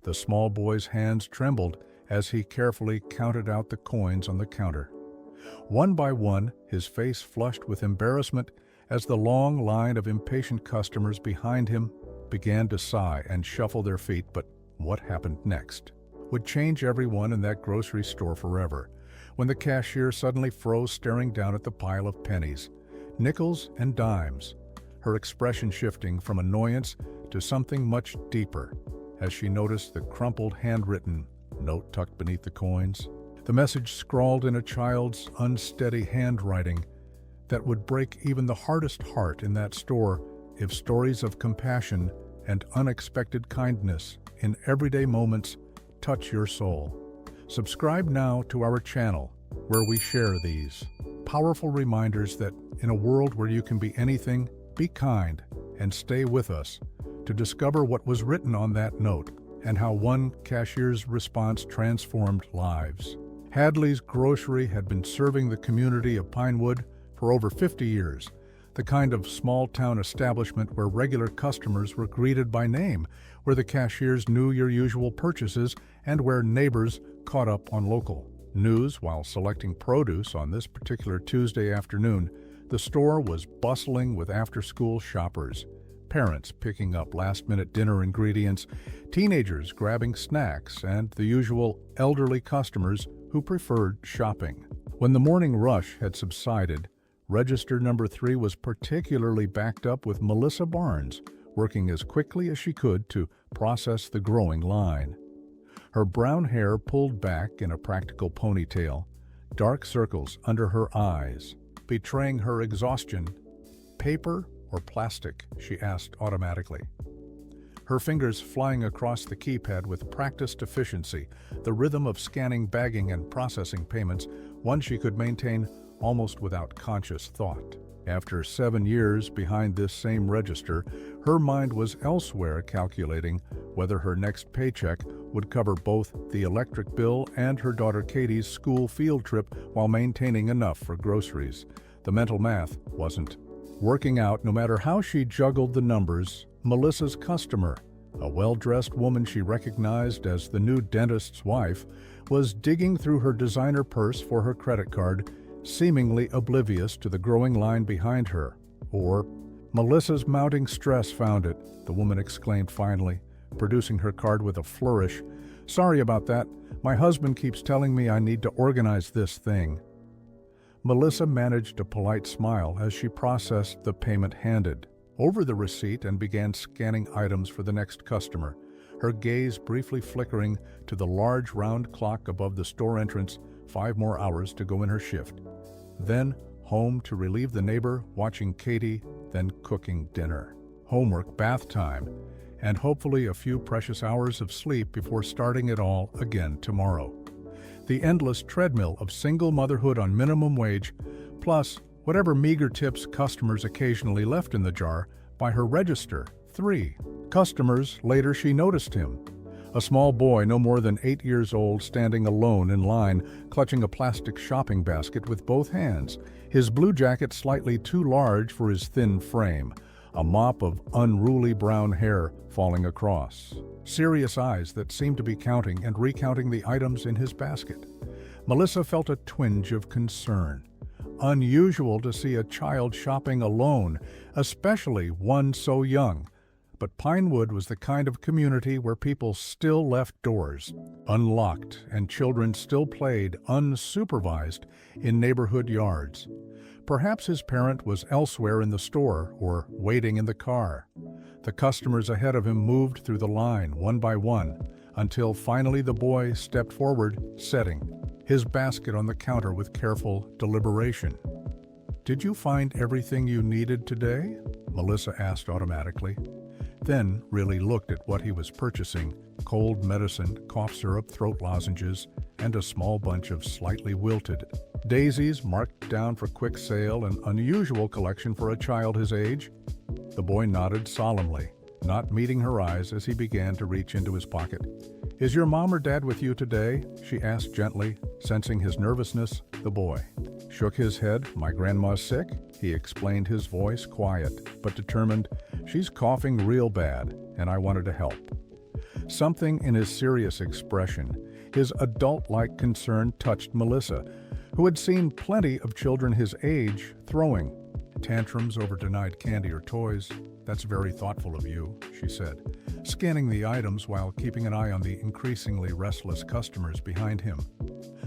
The small boy's hands trembled as he carefully counted out the coins on the counter. One by one, his face flushed with embarrassment as the long line of impatient customers behind him began to sigh and shuffle their feet. But what happened next would change everyone in that grocery store forever, when the cashier suddenly froze, staring down at the pile of pennies, nickels and dimes, her expression shifting from annoyance to something much deeper as she noticed the crumpled handwritten note tucked beneath the coins, the message scrawled in a child's unsteady handwriting that would break even the hardest heart in that store if stories of compassion and unexpected kindness in everyday moments touch your soul. Subscribe now to our channel, where we share these powerful reminders that in a world where you can be anything, be kind and stay with us to discover what was written on that note and how one cashier's response transformed lives. Hadley's Grocery had been serving the community of Pinewood for over 50 years, the kind of small-town establishment where regular customers were greeted by name, where the cashiers knew your usual purchases, and where neighbors caught up on local news while selecting produce. On this particular Tuesday afternoon, the store was bustling with after-school shoppers, parents picking up last-minute dinner ingredients, teenagers grabbing snacks, and the usual elderly customers who preferred shopping. When the morning rush had subsided, register number 3 was particularly backed up, with Melissa Barnes working as quickly as she could to process the growing line. Her brown hair pulled back in a practical ponytail, dark circles under her eyes, betraying her exhaustion. "Paper or plastic?" she asked automatically, her fingers flying across the keypad with practiced efficiency, the rhythm of scanning, bagging, and processing payments, one she could maintain almost without conscious thought. After 7 years behind this same register, her mind was elsewhere, calculating whether her next paycheck would cover both the electric bill and her daughter Katie's school field trip while maintaining enough for groceries. The mental math wasn't working out, no matter how she juggled the numbers. Melissa's customer, a well-dressed woman she recognized as the new dentist's wife, was digging through her designer purse for her credit card, seemingly oblivious to the growing line behind her. Or, "Melissa's mounting stress found it," the woman exclaimed finally, producing her card with a flourish. "Sorry about that. My husband keeps telling me I need to organize this thing." Melissa managed a polite smile as she processed the payment, handed over the receipt, and began scanning items for the next customer, her gaze briefly flickering to the large round clock above the store entrance. 5 more hours to go in her shift. Then home to relieve the neighbor, watching Katie, then cooking dinner, homework, bath time, and hopefully a few precious hours of sleep before starting it all again tomorrow. The endless treadmill of single motherhood on minimum wage, plus whatever meager tips customers occasionally left in the jar by her register. 3 customers later, she noticed him. A small boy no more than 8 years old, standing alone in line, clutching a plastic shopping basket with both hands, his blue jacket slightly too large for his thin frame, a mop of unruly brown hair falling across, serious eyes that seemed to be counting and recounting the items in his basket. Melissa felt a twinge of concern. Unusual to see a child shopping alone, especially one so young. But Pinewood was the kind of community where people still left doors unlocked and children still played unsupervised in neighborhood yards. Perhaps his parent was elsewhere in the store or waiting in the car. The customers ahead of him moved through the line one by one until finally the boy stepped forward, setting his basket on the counter with careful deliberation. "Did you find everything you needed today?" Melissa asked automatically, then really looked at what he was purchasing: cold medicine, cough syrup, throat lozenges, and a small bunch of slightly wilted daisies marked down for quick sale, an unusual collection for a child his age. The boy nodded solemnly, not meeting her eyes as he began to reach into his pocket. "Is your mom or dad with you today?" she asked gently, sensing his nervousness. The boy shook his head. "My grandma's sick," he explained, his voice quiet but determined. "She's coughing real bad, and I wanted to help." Something in his serious expression, his adult-like concern, touched Melissa, who had seen plenty of children his age throwing tantrums over denied candy or toys. "That's very thoughtful of you," she said, scanning the items while keeping an eye on the increasingly restless customers behind him.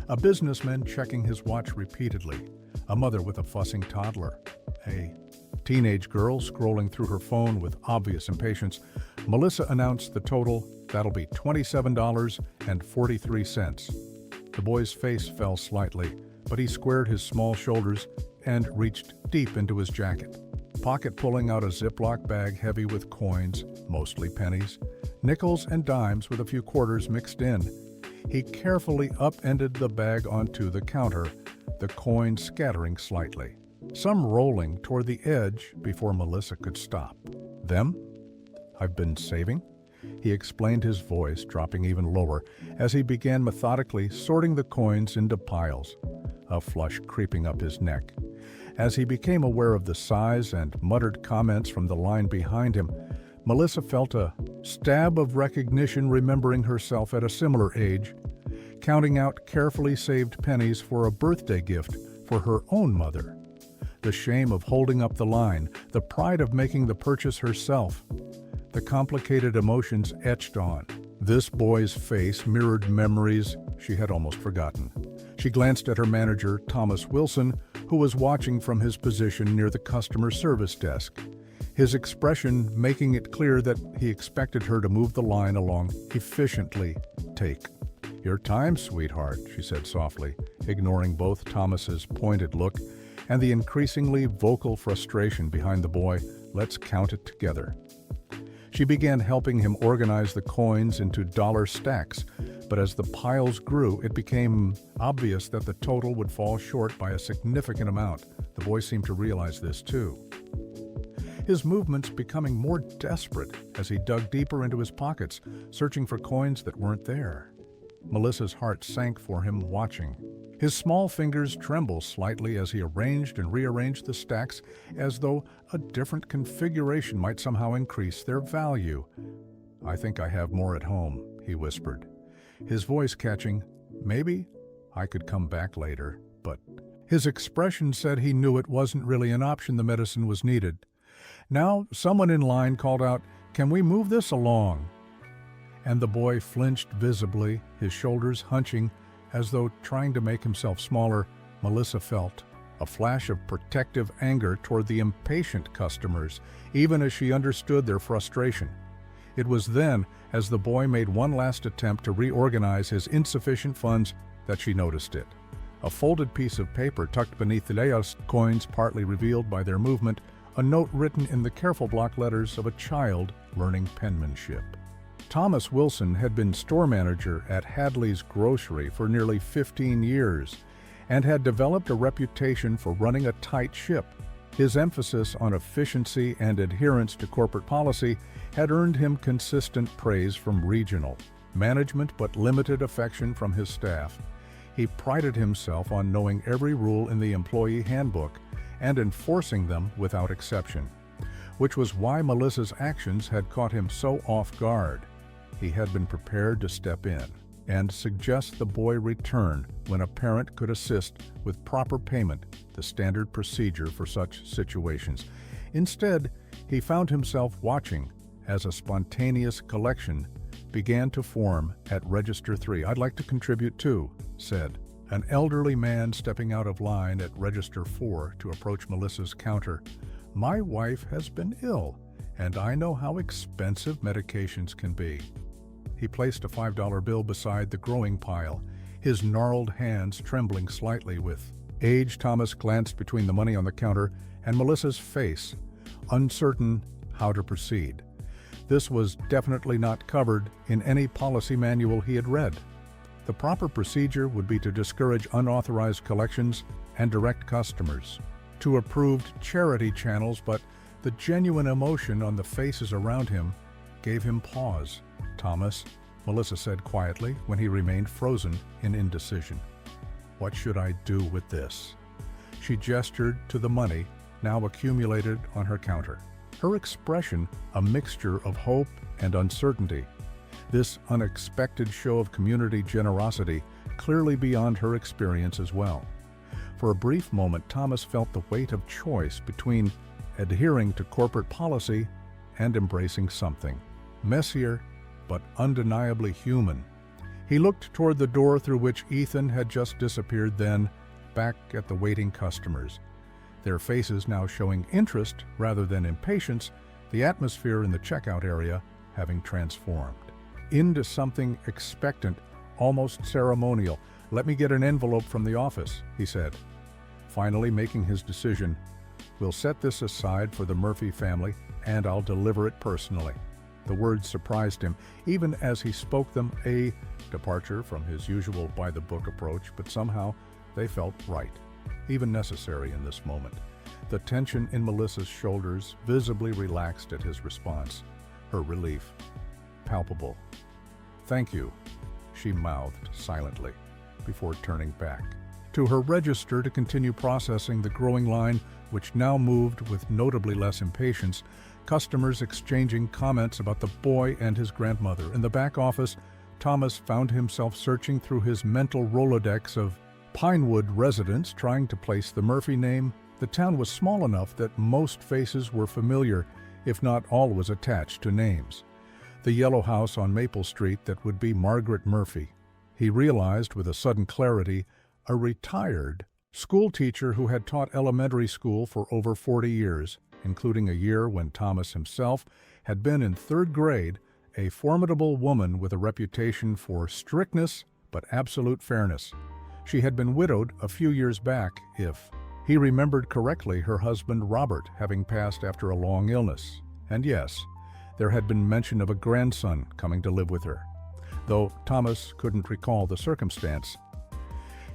A businessman checking his watch repeatedly, a mother with a fussing toddler, a teenage girl scrolling through her phone with obvious impatience. Melissa announced the total. "That'll be $27.43. The boy's face fell slightly, but he squared his small shoulders and reached deep into his jacket, pulling out a Ziploc bag heavy with coins, mostly pennies, nickels and dimes with a few quarters mixed in. He carefully upended the bag onto the counter, the coins scattering slightly, some rolling toward the edge before Melissa could stop. "Them? I've been saving?" He explained, his voice dropping even lower as he began methodically sorting the coins into piles, a flush creeping up his neck. As he became aware of the size and muttered comments from the line behind him, Melissa felt a stab of recognition, remembering herself at a similar age, counting out carefully saved pennies for a birthday gift for her own mother. The shame of holding up the line, the pride of making the purchase herself. The complicated emotions etched on. This boy's face mirrored memories she had almost forgotten. She glanced at her manager, Thomas Wilson, who was watching from his position near the customer service desk, his expression making it clear that he expected her to move the line along efficiently. "Take your time, sweetheart," she said softly, ignoring both Thomas's pointed look and the increasingly vocal frustration behind the boy. "Let's count it together." She began helping him organize the coins into dollar stacks, but as the piles grew, it became obvious that the total would fall short by a significant amount. The boy seemed to realize this too, his movements becoming more desperate as he dug deeper into his pockets, searching for coins that weren't there. Melissa's heart sank for him, watching. His small fingers trembled slightly as he arranged and rearranged the stacks, as though a different configuration might somehow increase their value. "I think I have more at home," he whispered, his voice catching. "Maybe I could come back later," but his expression said he knew it wasn't really an option. The medicine was needed. Now someone in line called out, "Can we move this along?" And the boy flinched visibly, his shoulders hunching as though trying to make himself smaller. Melissa felt a flash of protective anger toward the impatient customers, even as she understood their frustration. It was then, as the boy made one last attempt to reorganize his insufficient funds, that she noticed it. A folded piece of paper tucked beneath the last coins, partly revealed by their movement, a note written in the careful block letters of a child learning penmanship. Thomas Wilson had been store manager at Hadley's Grocery for nearly 15 years and had developed a reputation for running a tight ship. His emphasis on efficiency and adherence to corporate policy had earned him consistent praise from regional management but limited affection from his staff. He prided himself on knowing every rule in the employee handbook and enforcing them without exception, which was why Melissa's actions had caught him so off guard. He had been prepared to step in and suggest the boy return when a parent could assist with proper payment, the standard procedure for such situations. Instead, he found himself watching as a spontaneous collection began to form at Register 3. "I'd like to contribute too," said an elderly man stepping out of line at Register 4 to approach Melissa's counter. "My wife has been ill, and I know how expensive medications can be." He placed a $5 bill beside the growing pile, his gnarled hands trembling slightly with age. Thomas glanced between the money on the counter and Melissa's face, uncertain how to proceed. This was definitely not covered in any policy manual he had read. The proper procedure would be to discourage unauthorized collections and direct customers to approved charity channels, but the genuine emotion on the faces around him gave him pause. "Thomas," Melissa said quietly when he remained frozen in indecision. "What should I do with this?" She gestured to the money now accumulated on her counter, her expression a mixture of hope and uncertainty. This unexpected show of community generosity clearly beyond her experience as well. For a brief moment, Thomas felt the weight of choice between adhering to corporate policy and embracing something messier but undeniably human. He looked toward the door through which Ethan had just disappeared, then back at the waiting customers, their faces now showing interest rather than impatience, the atmosphere in the checkout area having transformed into something expectant, almost ceremonial. "Let me get an envelope from the office," he said. Finally making his decision, "We'll set this aside for the Murphy family, and I'll deliver it personally." The words surprised him, even as he spoke them, a departure from his usual by-the-book approach, but somehow they felt right, even necessary in this moment. The tension in Melissa's shoulders visibly relaxed at his response, her relief palpable. "Thank you," she mouthed silently, before turning back to her register to continue processing the growing line, which now moved with notably less impatience, customers exchanging comments about the boy and his grandmother. In the back office, Thomas found himself searching through his mental Rolodex of Pinewood residents trying to place the Murphy name. The town was small enough that most faces were familiar, if not all was attached to names. The yellow house on Maple Street that would be Margaret Murphy. He realized with a sudden clarity, a retired school teacher who had taught elementary school for over 40 years, including a year when Thomas himself had been in 3rd grade, a formidable woman with a reputation for strictness but absolute fairness. She had been widowed a few years back, if he remembered correctly, her husband Robert having passed after a long illness. And yes, there had been mention of a grandson coming to live with her, though Thomas couldn't recall the circumstance.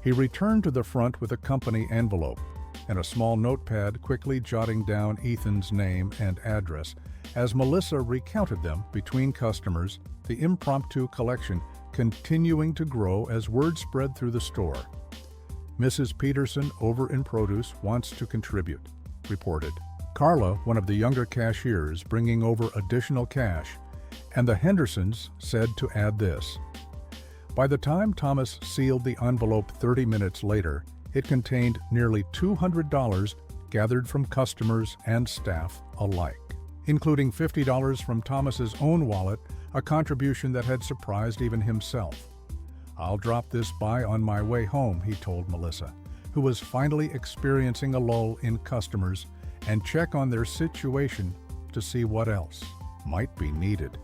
He returned to the front with a company envelope and a small notepad, quickly jotting down Ethan's name and address. As Melissa recounted them between customers, the impromptu collection continuing to grow as word spread through the store. "Mrs. Peterson over in produce wants to contribute," reported Carla, one of the younger cashiers, bringing over additional cash, and the Hendersons said to add this. By the time Thomas sealed the envelope 30 minutes later, it contained nearly $200 gathered from customers and staff alike, including $50 from Thomas's own wallet, a contribution that had surprised even himself. "I'll drop this by on my way home," he told Melissa, who was finally experiencing a lull in customers, "and check on their situation to see what else might be needed."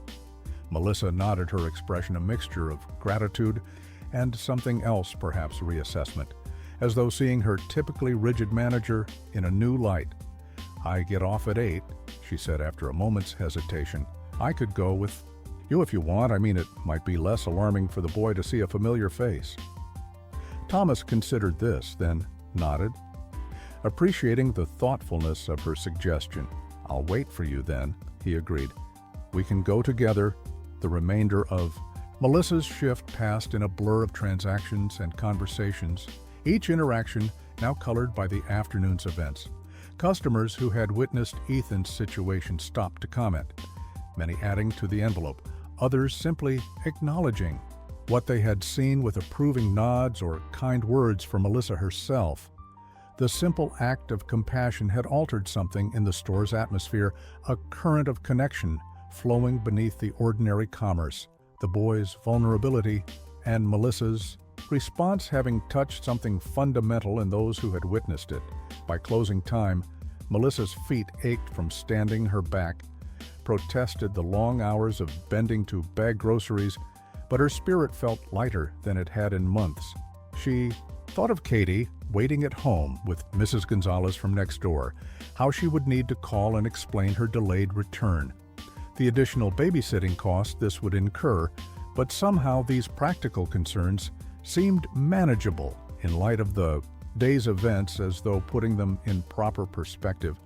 Melissa nodded, her expression a mixture of gratitude and something else, perhaps reassessment, as though seeing her typically rigid manager in a new light. "I get off at 8, she said after a moment's hesitation. "I could go with you if you want. I mean, it might be less alarming for the boy to see a familiar face." Thomas considered this, then nodded, appreciating the thoughtfulness of her suggestion. "I'll wait for you then," he agreed. "We can go together." The remainder of Melissa's shift passed in a blur of transactions and conversations, each interaction now colored by the afternoon's events. Customers who had witnessed Ethan's situation stopped to comment, many adding to the envelope, others simply acknowledging what they had seen with approving nods or kind words from Melissa herself. The simple act of compassion had altered something in the store's atmosphere, a current of connection flowing beneath the ordinary commerce, the boy's vulnerability and Melissa's response having touched something fundamental in those who had witnessed it. By closing time, Melissa's feet ached from standing, her back protested the long hours of bending to bag groceries, but her spirit felt lighter than it had in months. She thought of Katie waiting at home with Mrs. Gonzalez from next door, how she would need to call and explain her delayed return, the additional babysitting cost this would incur, but somehow these practical concerns seemed manageable in light of the day's events, as though putting them in proper perspective.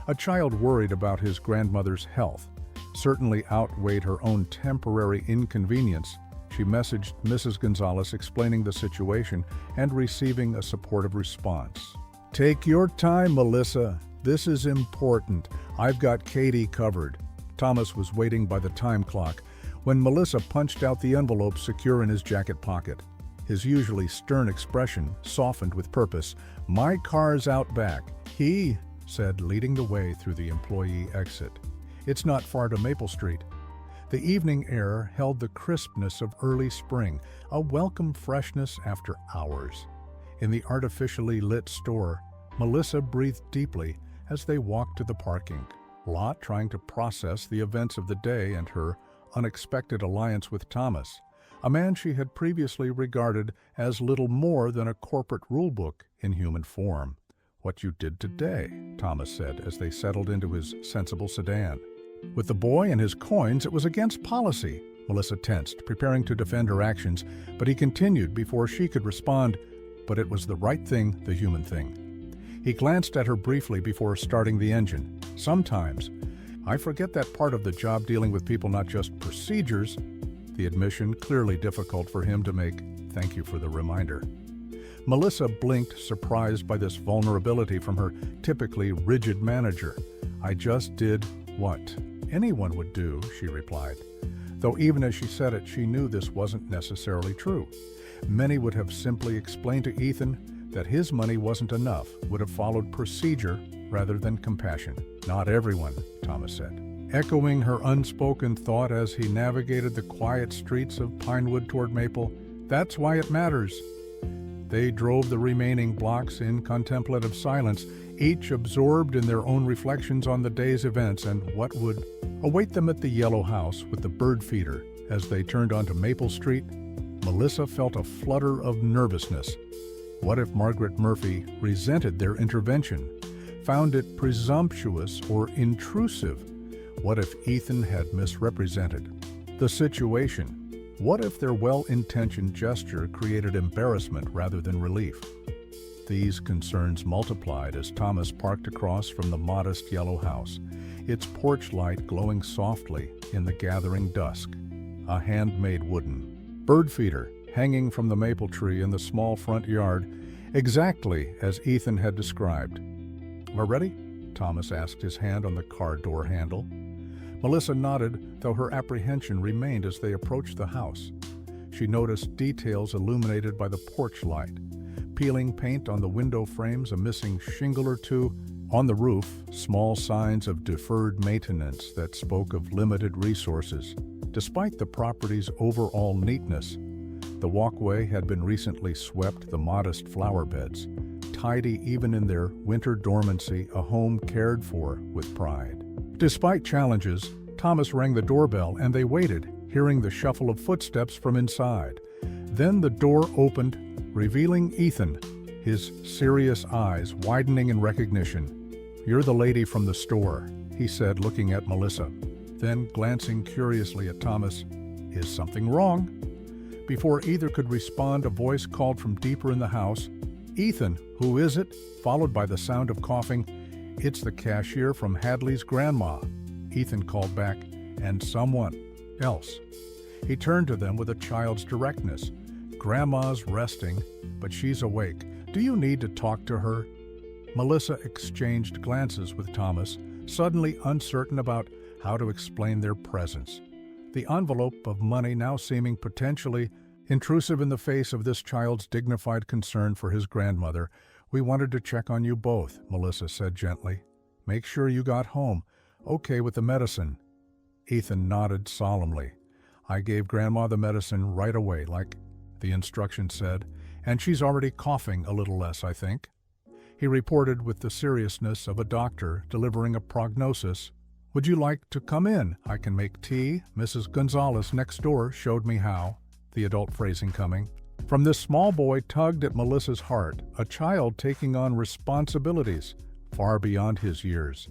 A child worried about his grandmother's health certainly outweighed her own temporary inconvenience. She messaged Mrs. Gonzalez explaining the situation and receiving a supportive response. "Take your time, Melissa. This is important. I've got Katie covered." Thomas was waiting by the time clock, when Melissa punched out the envelope secure in his jacket pocket. His usually stern expression softened with purpose. "My car's out back," he said, leading the way through the employee exit. "It's not far to Maple Street." The evening air held the crispness of early spring, a welcome freshness after hours. In the artificially lit store, Melissa breathed deeply as they walked to the parking lot, trying to process the events of the day and her unexpected alliance with Thomas, a man she had previously regarded as little more than a corporate rulebook in human form. "What you did today," Thomas said as they settled into his sensible sedan. With the boy and his coins, it was against policy. Melissa tensed, preparing to defend her actions, but he continued before she could respond. "But it was the right thing, the human thing." He glanced at her briefly before starting the engine. "Sometimes I forget that part of the job, dealing with people, not just procedures." The admission clearly difficult for him to make. "Thank you for the reminder." Melissa blinked, surprised by this vulnerability from her typically rigid manager. "I just did what anyone would do," she replied. Though even as she said it, she knew this wasn't necessarily true. Many would have simply explained to Ethan that his money wasn't enough, would have followed procedure rather than compassion. "Not everyone," Thomas said, echoing her unspoken thought as he navigated the quiet streets of Pinewood toward Maple. "That's why it matters." They drove the remaining blocks in contemplative silence, each absorbed in their own reflections on the day's events and what would await them at the yellow house with the bird feeder. As they turned onto Maple Street, Melissa felt a flutter of nervousness. What if Margaret Murphy resented their intervention, found it presumptuous or intrusive? What if Ethan had misrepresented the situation? What if their well-intentioned gesture created embarrassment rather than relief? These concerns multiplied as Thomas parked across from the modest yellow house, its porch light glowing softly in the gathering dusk. A handmade wooden bird feeder hanging from the maple tree in the small front yard, exactly as Ethan had described. "We're ready?" Thomas asked, his hand on the car door handle. Melissa nodded, though her apprehension remained as they approached the house. She noticed details illuminated by the porch light: peeling paint on the window frames, a missing shingle or two. On the roof, small signs of deferred maintenance that spoke of limited resources. Despite the property's overall neatness, the walkway had been recently swept, the modest flower beds, tidy even in their winter dormancy, a home cared for with pride. Despite challenges, Thomas rang the doorbell and they waited, hearing the shuffle of footsteps from inside. Then the door opened, revealing Ethan, his serious eyes widening in recognition. "You're the lady from the store," he said, looking at Melissa. Then, glancing curiously at Thomas, "Is something wrong?" Before either could respond, a voice called from deeper in the house, "Ethan, who is it?" followed by the sound of coughing. "It's the cashier from Hadley's grandma," Ethan called back, "and someone else." He turned to them with a child's directness. "Grandma's resting, but she's awake. Do you need to talk to her?" Melissa exchanged glances with Thomas, suddenly uncertain about how to explain their presence. The envelope of money now seeming potentially intrusive in the face of this child's dignified concern for his grandmother. "We wanted to check on you both," Melissa said gently. "Make sure you got home. Okay with the medicine?" Ethan nodded solemnly. "I gave Grandma the medicine right away, like the instruction said, and she's already coughing a little less, I think." He reported with the seriousness of a doctor delivering a prognosis. "Would you like to come in? I can make tea. Mrs. Gonzalez next door showed me how," the adult phrasing coming from this small boy tugged at Melissa's heart, a child taking on responsibilities far beyond his years.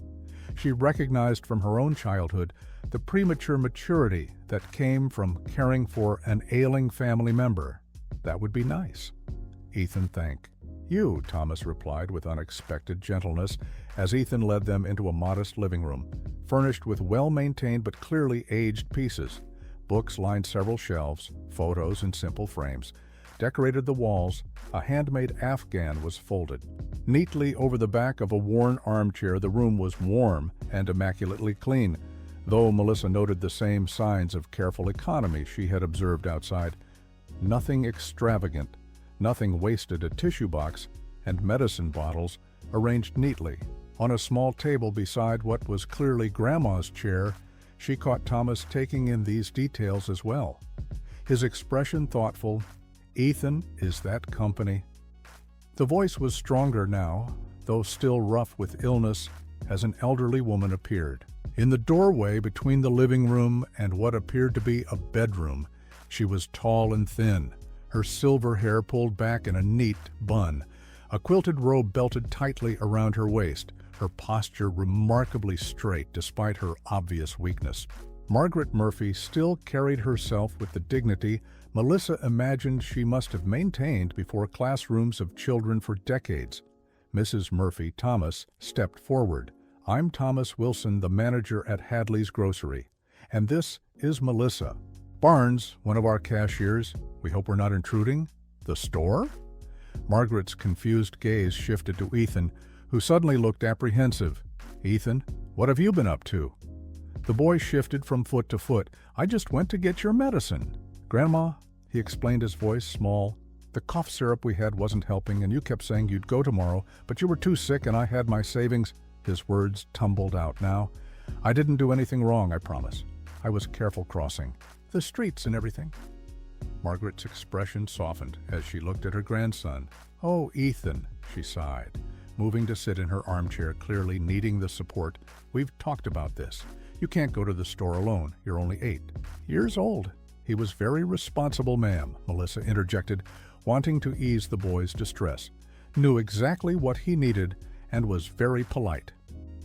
She recognized from her own childhood the premature maturity that came from caring for an ailing family member. "That would be nice." "Ethan, thank you," Thomas replied with unexpected gentleness as Ethan led them into a modest living room, furnished with well-maintained but clearly aged pieces. Books lined several shelves, photos in simple frames decorated the walls. A handmade Afghan was folded neatly over the back of a worn armchair. The room was warm and immaculately clean. though Melissa noted the same signs of careful economy she had observed outside. Nothing extravagant, nothing wasted. A tissue box and medicine bottles arranged neatly. On a small table beside what was clearly Grandma's chair, she caught Thomas taking in these details as well. His expression thoughtful. "Ethan, is that company?" The voice was stronger now, though still rough with illness, as an elderly woman appeared. In the doorway between the living room and what appeared to be a bedroom, she was tall and thin, her silver hair pulled back in a neat bun, a quilted robe belted tightly around her waist, her posture remarkably straight despite her obvious weakness. Margaret Murphy still carried herself with the dignity Melissa imagined she must have maintained before classrooms of children for decades. Mrs. Murphy Thomas stepped forward. "I'm Thomas Wilson, the manager at Hadley's Grocery, and this is Melissa. Barnes, one of our cashiers. We hope we're not intruding." "The store?" Margaret's confused gaze shifted to Ethan, who suddenly looked apprehensive. "Ethan, what have you been up to?" The boy shifted from foot to foot. "I just went to get your medicine." "Grandma," he explained, his voice small, "the cough syrup we had wasn't helping, and you kept saying you'd go tomorrow, but you were too sick and I had my savings." His words tumbled out now. "I didn't do anything wrong, I promise. I was careful crossing the streets and everything." Margaret's expression softened as she looked at her grandson. "Oh, Ethan," she sighed, moving to sit in her armchair, clearly needing the support. "We've talked about this. You can't go to the store alone. You're only 8 years old." "He was very responsible, ma'am," Melissa interjected, wanting to ease the boy's distress. "Knew exactly what he needed and was very polite."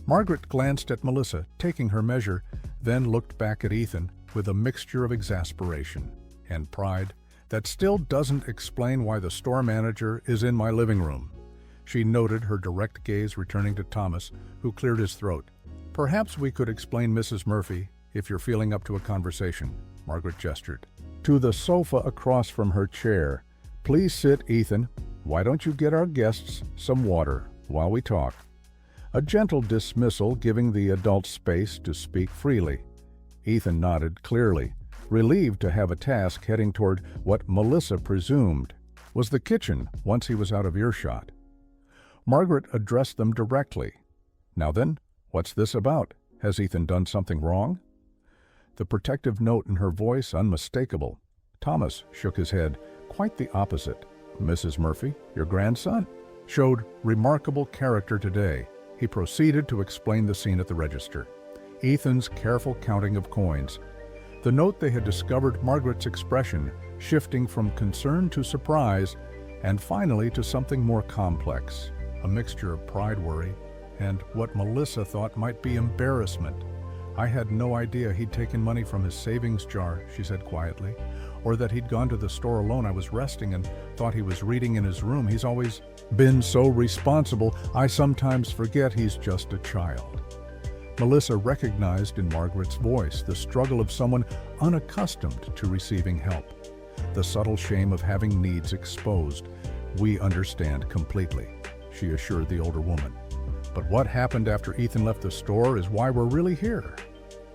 Margaret glanced at Melissa, taking her measure, then looked back at Ethan with a mixture of exasperation and pride. "That still doesn't explain why the store manager is in my living room." She noted her direct gaze returning to Thomas, who cleared his throat. "Perhaps we could explain, Mrs. Murphy, if you're feeling up to a conversation." Margaret gestured to the sofa across from her chair. "Please sit, Ethan. Why don't you get our guests some water while we talk?" A gentle dismissal, giving the adult space to speak freely. Ethan nodded clearly, relieved to have a task heading toward what Melissa presumed was the kitchen once he was out of earshot. Margaret addressed them directly. "Now then, what's this about? Has Ethan done something wrong?" The protective note in her voice unmistakable. Thomas shook his head. "Quite the opposite. Mrs. Murphy, your grandson, showed remarkable character today." He proceeded to explain the scene at the register. Ethan's careful counting of coins. The note they had discovered, Margaret's expression shifting from concern to surprise, and finally to something more complex, a mixture of pride, worry, and what Melissa thought might be embarrassment. "I had no idea he'd taken money from his savings jar," she said quietly, "or that he'd gone to the store alone. I was resting and thought he was reading in his room. He's always been so responsible. I sometimes forget he's just a child." Melissa recognized in Margaret's voice the struggle of someone unaccustomed to receiving help, the subtle shame of having needs exposed. "We understand completely," she assured the older woman. "But what happened after Ethan left the store is why we're really here."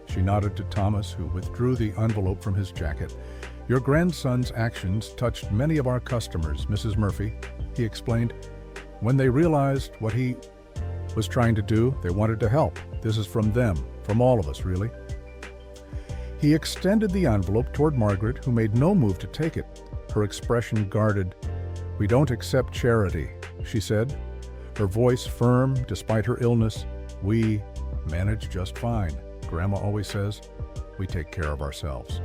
She nodded to Thomas, who withdrew the envelope from his jacket. "Your grandson's actions touched many of our customers, Mrs. Murphy," he explained. "When they realized what he was trying to do, they wanted to help. This is from them, from all of us, really." He extended the envelope toward Margaret, who made no move to take it, her expression guarded. "We don't accept charity," she said, her voice firm despite her illness. "We manage just fine. Grandma always says we take care of ourselves."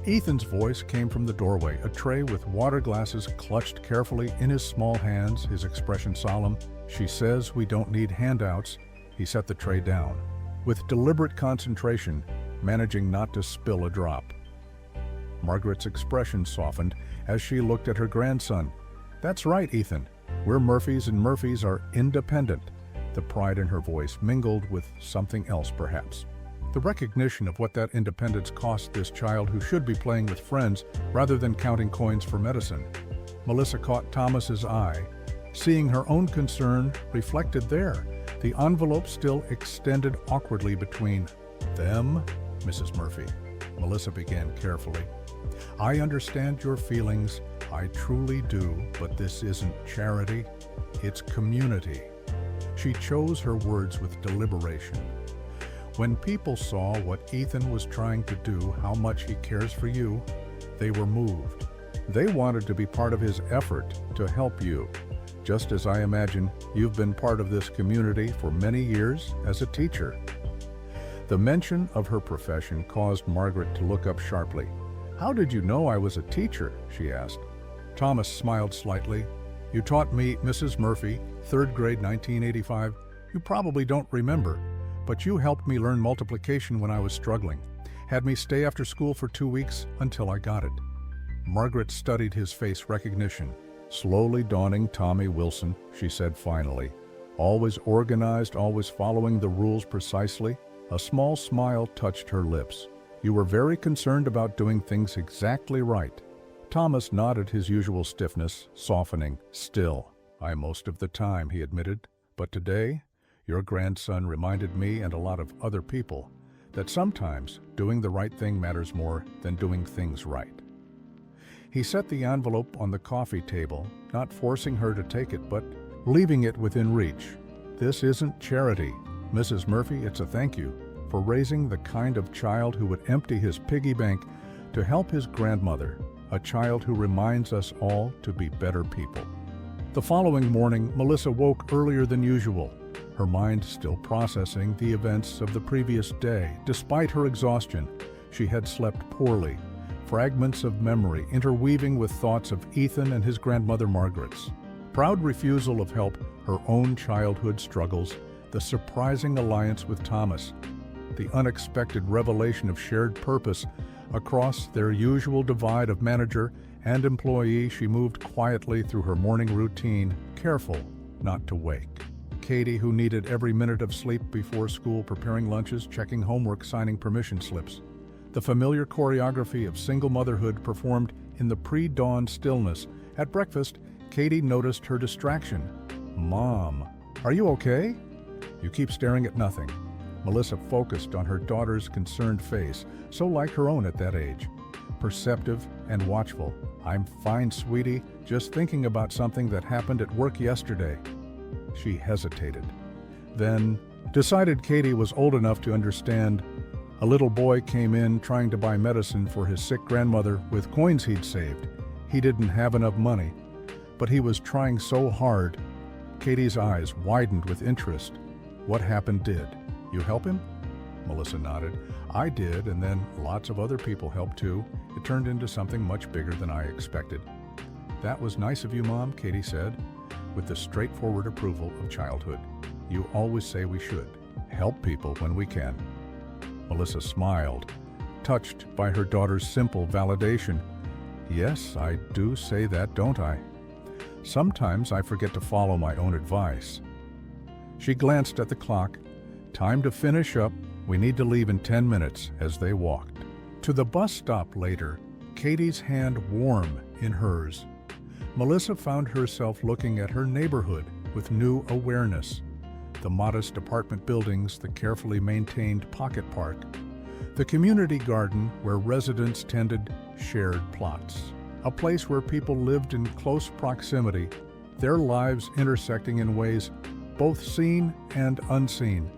Ethan's voice came from the doorway, a tray with water glasses clutched carefully in his small hands, his expression solemn. "She says we don't need handouts." He set the tray down, with deliberate concentration, managing not to spill a drop. Margaret's expression softened as she looked at her grandson. "That's right, Ethan. We're Murphys, and Murphys are independent." The pride in her voice mingled with something else, perhaps. The recognition of what that independence cost this child who should be playing with friends rather than counting coins for medicine. Melissa caught Thomas's eye, seeing her own concern reflected there, the envelope still extended awkwardly between Them, Mrs. Murphy, Melissa began carefully. I understand your feelings, I truly do, but this isn't charity, it's community. She chose her words with deliberation. When people saw what Ethan was trying to do, how much he cares for you, they were moved. They wanted to be part of his effort to help you, just as I imagine you've been part of this community for many years as a teacher. The mention of her profession caused Margaret to look up sharply. How did you know I was a teacher? She asked. Thomas smiled slightly. You taught me, Mrs. Murphy, 3rd grade 1985. You probably don't remember, but you helped me learn multiplication when I was struggling. Had me stay after school for 2 weeks until I got it. Margaret studied his face recognition. Slowly dawning Tommy Wilson, she said finally. Always organized, always following the rules precisely. A small smile touched her lips. You were very concerned about doing things exactly right. Thomas nodded his usual stiffness, softening. Still, I most of the time, he admitted. But today, your grandson reminded me and a lot of other people that sometimes doing the right thing matters more than doing things right. He set the envelope on the coffee table, not forcing her to take it, but leaving it within reach. This isn't charity, Mrs. Murphy, it's a thank you for raising the kind of child who would empty his piggy bank to help his grandmother, a child who reminds us all to be better people. The following morning, Melissa woke earlier than usual, her mind still processing the events of the previous day. Despite her exhaustion, she had slept poorly, fragments of memory interweaving with thoughts of Ethan and his grandmother Margaret's proud refusal of help, her own childhood struggles, the surprising alliance with Thomas, the unexpected revelation of shared purpose. Across their usual divide of manager and employee, she moved quietly through her morning routine, careful not to wake. Katie, who needed every minute of sleep before school, preparing lunches, checking homework, signing permission slips. The familiar choreography of single motherhood performed in the pre-dawn stillness. At breakfast, Katie noticed her distraction. Mom, are you okay? You keep staring at nothing. Melissa focused on her daughter's concerned face, so like her own at that age. Perceptive and watchful. I'm fine, sweetie, just thinking about something that happened at work yesterday. She hesitated, then decided Katie was old enough to understand. A little boy came in trying to buy medicine for his sick grandmother with coins he'd saved. He didn't have enough money, but he was trying so hard. Katie's eyes widened with interest. What happened did. You help him? Melissa nodded. I did, and then lots of other people helped too. It turned into something much bigger than I expected. That was nice of you, Mom, Katie said, with the straightforward approval of childhood. You always say we should help people when we can. Melissa smiled, touched by her daughter's simple validation. Yes, I do say that, don't I? Sometimes I forget to follow my own advice. She glanced at the clock. Time to finish up. We need to leave in 10 minutes, as they walked. To the bus stop later, Katie's hand warm in hers. Melissa found herself looking at her neighborhood with new awareness. The modest apartment buildings, the carefully maintained pocket park, the community garden where residents tended shared plots, a place where people lived in close proximity, their lives intersecting in ways both seen and unseen.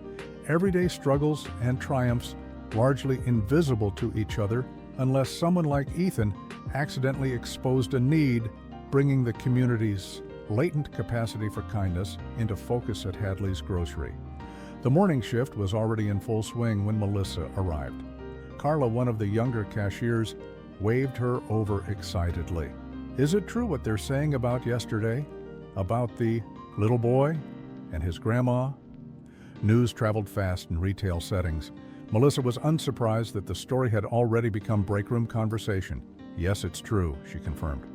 Everyday struggles and triumphs largely invisible to each other unless someone like Ethan accidentally exposed a need, bringing the community's latent capacity for kindness into focus at Hadley's Grocery. The morning shift was already in full swing when Melissa arrived. Carla, one of the younger cashiers, waved her over excitedly. Is it true what they're saying about yesterday? About the little boy and his grandma? News traveled fast in retail settings. Melissa was unsurprised that the story had already become breakroom conversation. Yes, it's true, she confirmed,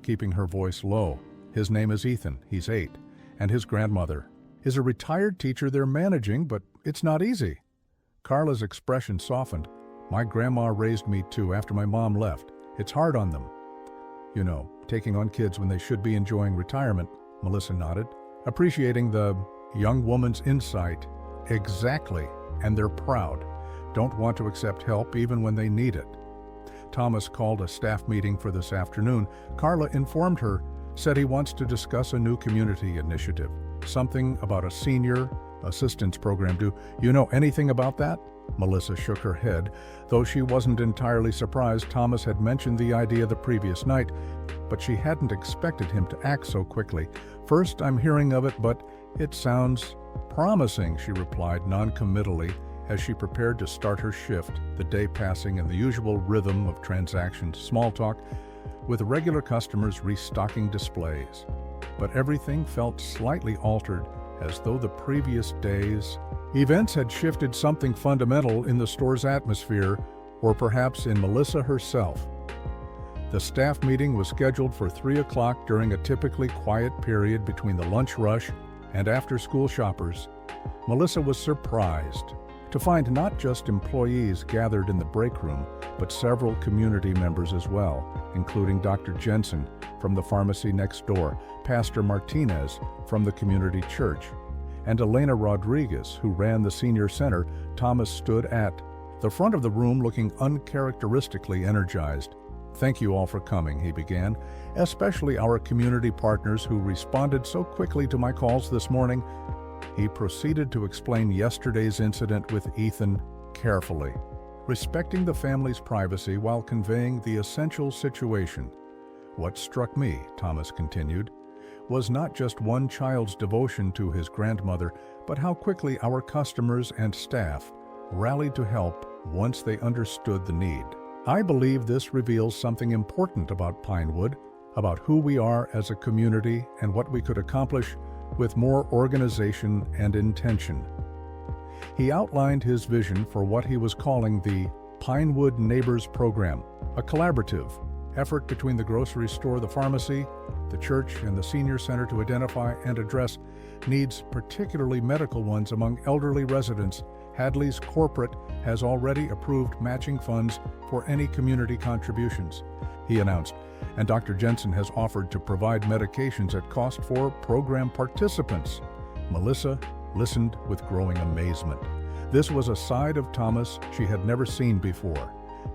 keeping her voice low. His name is Ethan, he's 8, and his grandmother is a retired teacher they're managing, but it's not easy. Carla's expression softened. My grandma raised me too after my mom left. It's hard on them. You know, taking on kids when they should be enjoying retirement, Melissa nodded, appreciating the young woman's insight. Exactly, and they're proud. don't want to accept help even when they need it. Thomas called a staff meeting for this afternoon. Carla informed her, said he wants to discuss a new community initiative, something about a senior assistance program. Do you know anything about that? Melissa shook her head. Though she wasn't entirely surprised Thomas had mentioned the idea the previous night, but she hadn't expected him to act so quickly. First, I'm hearing of it, but it sounds promising, she replied non-committally as she prepared to start her shift, the day passing in the usual rhythm of transactions, small talk, with regular customers restocking displays. But everything felt slightly altered, as though the previous days' events had shifted something fundamental in the store's atmosphere, or perhaps in Melissa herself. The staff meeting was scheduled for 3 o'clock during a typically quiet period between the lunch rush and after-school shoppers. Melissa was surprised to find not just employees gathered in the break room, but several community members as well, including Dr. Jensen from the pharmacy next door, Pastor Martinez from the community church, and Elena Rodriguez, who ran the senior center. Thomas stood at the front of the room looking uncharacteristically energized. "Thank you all for coming," he began, "especially our community partners who responded so quickly to my calls this morning." He proceeded to explain yesterday's incident with Ethan carefully, respecting the family's privacy while conveying the essential situation. "What struck me," Thomas continued, "was not just one child's devotion to his grandmother, but how quickly our customers and staff rallied to help once they understood the need. I believe this reveals something important about Pinewood, about who we are as a community and what we could accomplish with more organization and intention." He outlined his vision for what he was calling the Pinewood Neighbors Program, a collaborative effort between the grocery store, the pharmacy, the church, and the senior center to identify and address needs, particularly medical ones, among elderly residents. Hadley's corporate has already approved matching funds for any community contributions, he announced, and Dr. Jensen has offered to provide medications at cost for program participants. Melissa listened with growing amazement. This was a side of Thomas she had never seen before.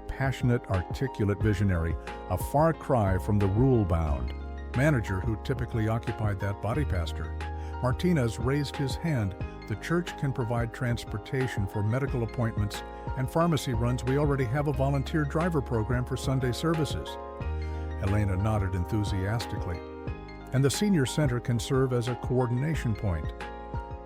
Passionate, articulate visionary, a far cry from the rule-bound manager who typically occupied that body pastor. Martinez raised his hand. "The church can provide transportation for medical appointments and pharmacy runs. We already have a volunteer driver program for Sunday services." Elena nodded enthusiastically. "And the senior center can serve as a coordination point.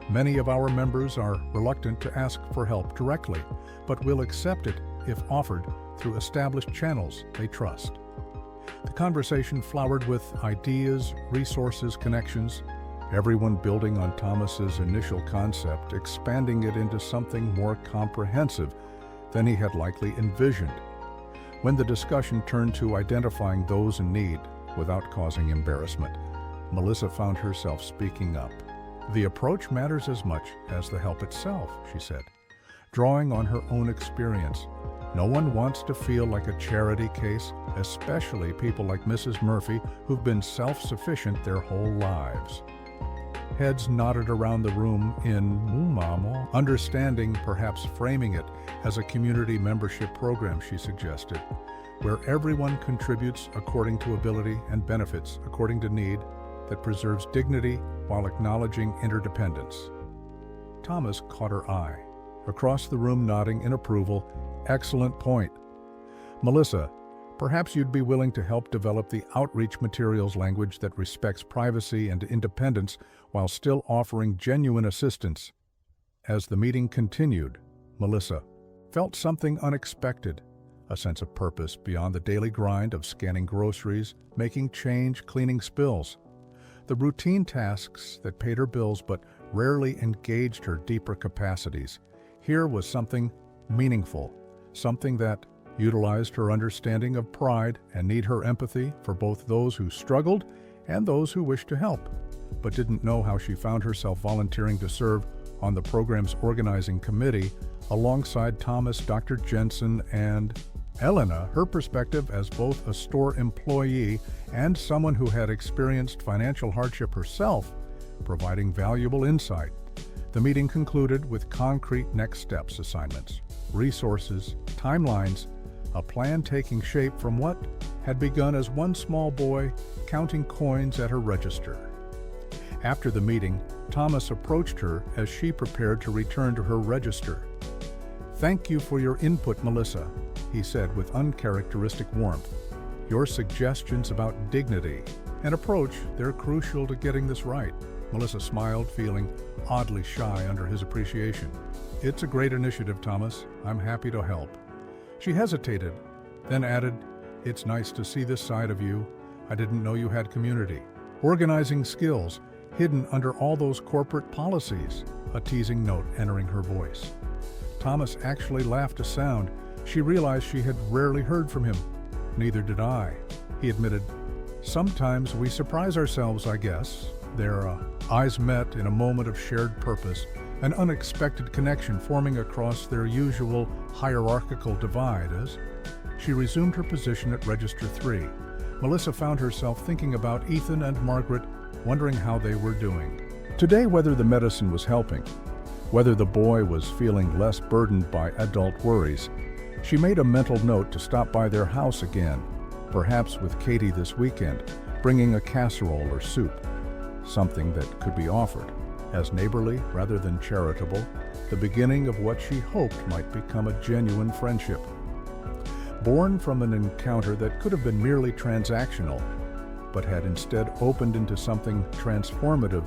Many of our members are reluctant to ask for help directly, but will accept it if offered through established channels they trust." The conversation flowered with ideas, resources, connections, everyone building on Thomas's initial concept, expanding it into something more comprehensive than he had likely envisioned. When the discussion turned to identifying those in need without causing embarrassment, Melissa found herself speaking up. "The approach matters as much as the help itself," she said, drawing on her own experience. "No one wants to feel like a charity case, especially people like Mrs. Murphy who've been self-sufficient their whole lives." Heads nodded around the room in Mumamo, understanding, perhaps framing it as a community membership program, she suggested, where everyone contributes according to ability and benefits according to need, that preserves dignity while acknowledging interdependence. Thomas caught her eye, across the room nodding in approval. "Excellent point. Melissa, perhaps you'd be willing to help develop the outreach materials language that respects privacy and independence while still offering genuine assistance." As the meeting continued, Melissa felt something unexpected, a sense of purpose beyond the daily grind of scanning groceries, making change, cleaning spills. The routine tasks that paid her bills but rarely engaged her deeper capacities. Here was something meaningful, something that utilized her understanding of pride and need, her empathy for both those who struggled and those who wished to help, but didn't know how. She found herself volunteering to serve on the program's organizing committee alongside Thomas, Dr. Jensen, and Elena, her perspective as both a store employee and someone who had experienced financial hardship herself, providing valuable insight. The meeting concluded with concrete next steps assignments. resources, timelines, a plan taking shape from what had begun as one small boy counting coins at her register. After the meeting, Thomas approached her as she prepared to return to her register. "Thank you for your input, Melissa," he said with uncharacteristic warmth. "Your suggestions about dignity and approach, they're crucial to getting this right." Melissa smiled, feeling oddly shy under his appreciation. "It's a great initiative, Thomas. I'm happy to help." She hesitated, then added, "It's nice to see this side of you. I didn't know you had community organizing skills hidden under all those corporate policies," a teasing note entering her voice. Thomas actually laughed a sound. She realized she had rarely heard from him. "Neither did I," he admitted. "Sometimes we surprise ourselves, I guess." Their eyes met in a moment of shared purpose, an unexpected connection forming across their usual hierarchical divide. As she resumed her position at Register 3, Melissa found herself thinking about Ethan and Margaret, wondering how they were doing. Today, whether the medicine was helping, whether the boy was feeling less burdened by adult worries, she made a mental note to stop by their house again, perhaps with Katie this weekend, bringing a casserole or soup, something that could be offered as neighborly rather than charitable, the beginning of what she hoped might become a genuine friendship. Born from an encounter that could have been merely transactional, but had instead opened into something transformative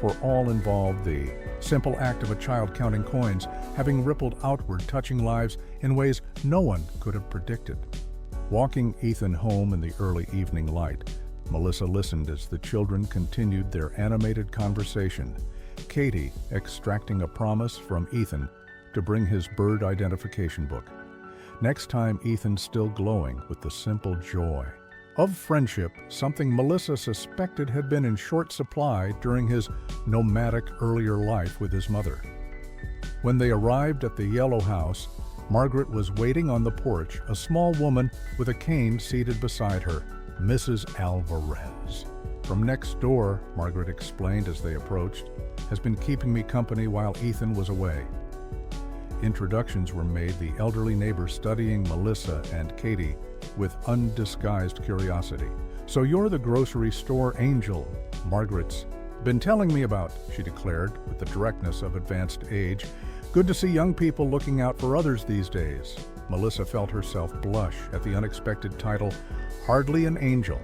for all involved, the simple act of a child counting coins having rippled outward, touching lives in ways no one could have predicted. Walking Ethan home in the early evening light, Melissa listened as the children continued their animated conversation, Katie extracting a promise from Ethan to bring his bird identification book. Next time, Ethan's still glowing with the simple joy of friendship, something Melissa suspected had been in short supply during his nomadic earlier life with his mother. When they arrived at the yellow house, Margaret was waiting on the porch, a small woman with a cane seated beside her, Mrs. Alvarez. "From next door," Margaret explained as they approached, "has been keeping me company while Ethan was away." Introductions were made, the elderly neighbor studying Melissa and Katie with undisguised curiosity. "So you're the grocery store angel Margaret's been telling me about," she declared with the directness of advanced age. "Good to see young people looking out for others these days." Melissa felt herself blush at the unexpected title. Hardly an angel.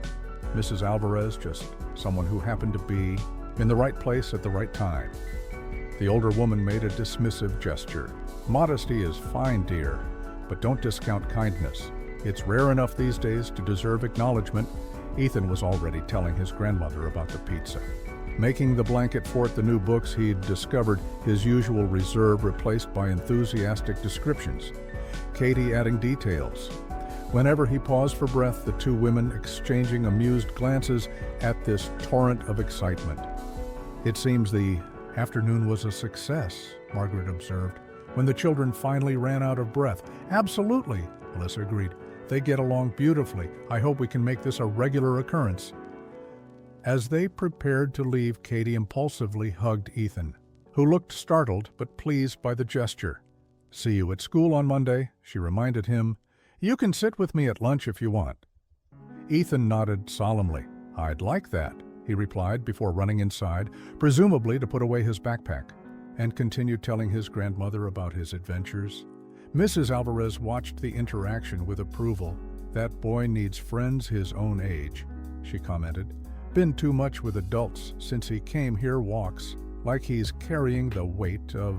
Mrs. Alvarez, just someone who happened to be in the right place at the right time. The older woman made a dismissive gesture. "Modesty is fine, dear, but don't discount kindness. It's rare enough these days to deserve acknowledgement." Ethan was already telling his grandmother about the pizza. Making the blanket fort the new books he'd discovered, his usual reserve replaced by enthusiastic descriptions. Katie adding details. Whenever he paused for breath, the two women exchanging amused glances at this torrent of excitement. "It seems the afternoon was a success," Margaret observed, when the children finally ran out of breath. "Absolutely," Melissa agreed. "They get along beautifully. I hope we can make this a regular occurrence." As they prepared to leave, Katie impulsively hugged Ethan, who looked startled but pleased by the gesture. "See you at school on Monday," she reminded him. "You can sit with me at lunch if you want." Ethan nodded solemnly. "I'd like that," he replied before running inside, presumably to put away his backpack, and continued telling his grandmother about his adventures. Mrs. Alvarez watched the interaction with approval. "That boy needs friends his own age," she commented. "Been too much with adults since he came here, walks like he's carrying the weight of